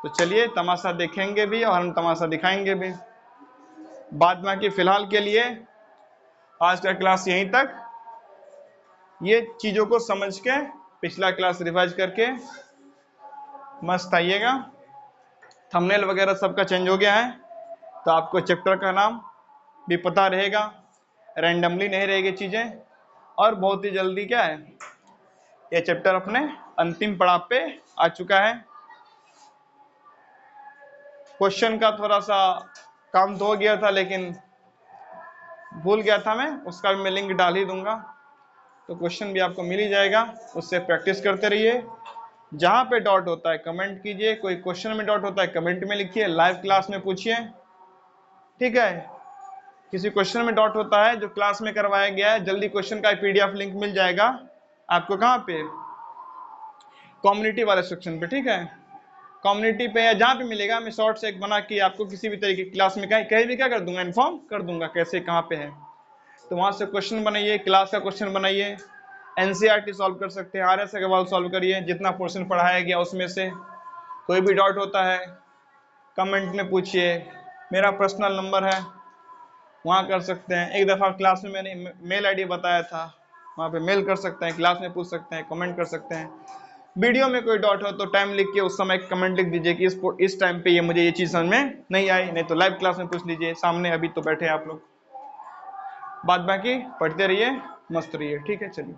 तो चलिए तमाशा देखेंगे भी और हम तमाशा दिखाएंगे भी। बाद में कि फिलहाल के लिए आज का क्लास यहीं तक। ये चीजों को समझ के पिछला क्लास रिवाइज करके मस्त आइएगा। थंबनेल वगैरह सबका चेंज हो गया है, तो आपको चैप्टर का नाम भी पता रहेगा, रैंडमली नहीं रहेगी चीजें। और बहुत ही जल्दी क्या है, ये चैप्टर अपने अंतिम पड़ाव पे आ चुका है। क्वेश्चन का थोड़ा सा काम तो हो गया था, लेकिन भूल गया था मैं, उसका भी मैं लिंक डाल ही दूंगा, तो क्वेश्चन भी आपको मिल ही जाएगा। उससे प्रैक्टिस करते रहिए। जहां पे डाउट होता है कमेंट कीजिए, कोई क्वेश्चन में डाउट होता है कमेंट में लिखिए, लाइव क्लास में पूछिए, ठीक है। किसी क्वेश्चन में डाउट होता है जो क्लास में करवाया गया है, जल्दी क्वेश्चन का पीडीएफ लिंक मिल जाएगा आपको, कहाँ पे, कम्युनिटी वाले सेक्शन पे, ठीक है। कम्युनिटी पे या जहाँ पे मिलेगा, मैं शॉर्ट से एक बना के आपको किसी भी तरीके की क्लास में कहीं भी क्या कर दूंगा, इन्फॉर्म कर दूंगा कैसे कहाँ पे है। तो वहां से क्वेश्चन बनाइए, क्लास का क्वेश्चन बनाइए, एनसीईआरटी सॉल्व कर सकते हैं, आर एस अग्रवाल सॉल्व करिए, जितना पोर्शन पढ़ाया गया उसमें से। कोई भी डाउट होता है कमेंट में पूछिए, मेरा पर्सनल नंबर है, वहाँ कर सकते हैं। एक दफ़ा क्लास में मैंने मेल आईडी बताया था, वहाँ पे मेल कर सकते हैं, क्लास में पूछ सकते हैं, कमेंट कर सकते हैं। वीडियो में कोई डाउट हो तो टाइम लिख के उस समय कमेंट लिख दीजिए कि इस टाइम पे ये मुझे ये चीज़ समझ में नहीं आई, नहीं तो लाइव क्लास में पूछ लीजिए सामने, अभी तो बैठे आप लोग। बात बाकी पढ़ते रहिए, मस्त रहिए, ठीक है, चलिए।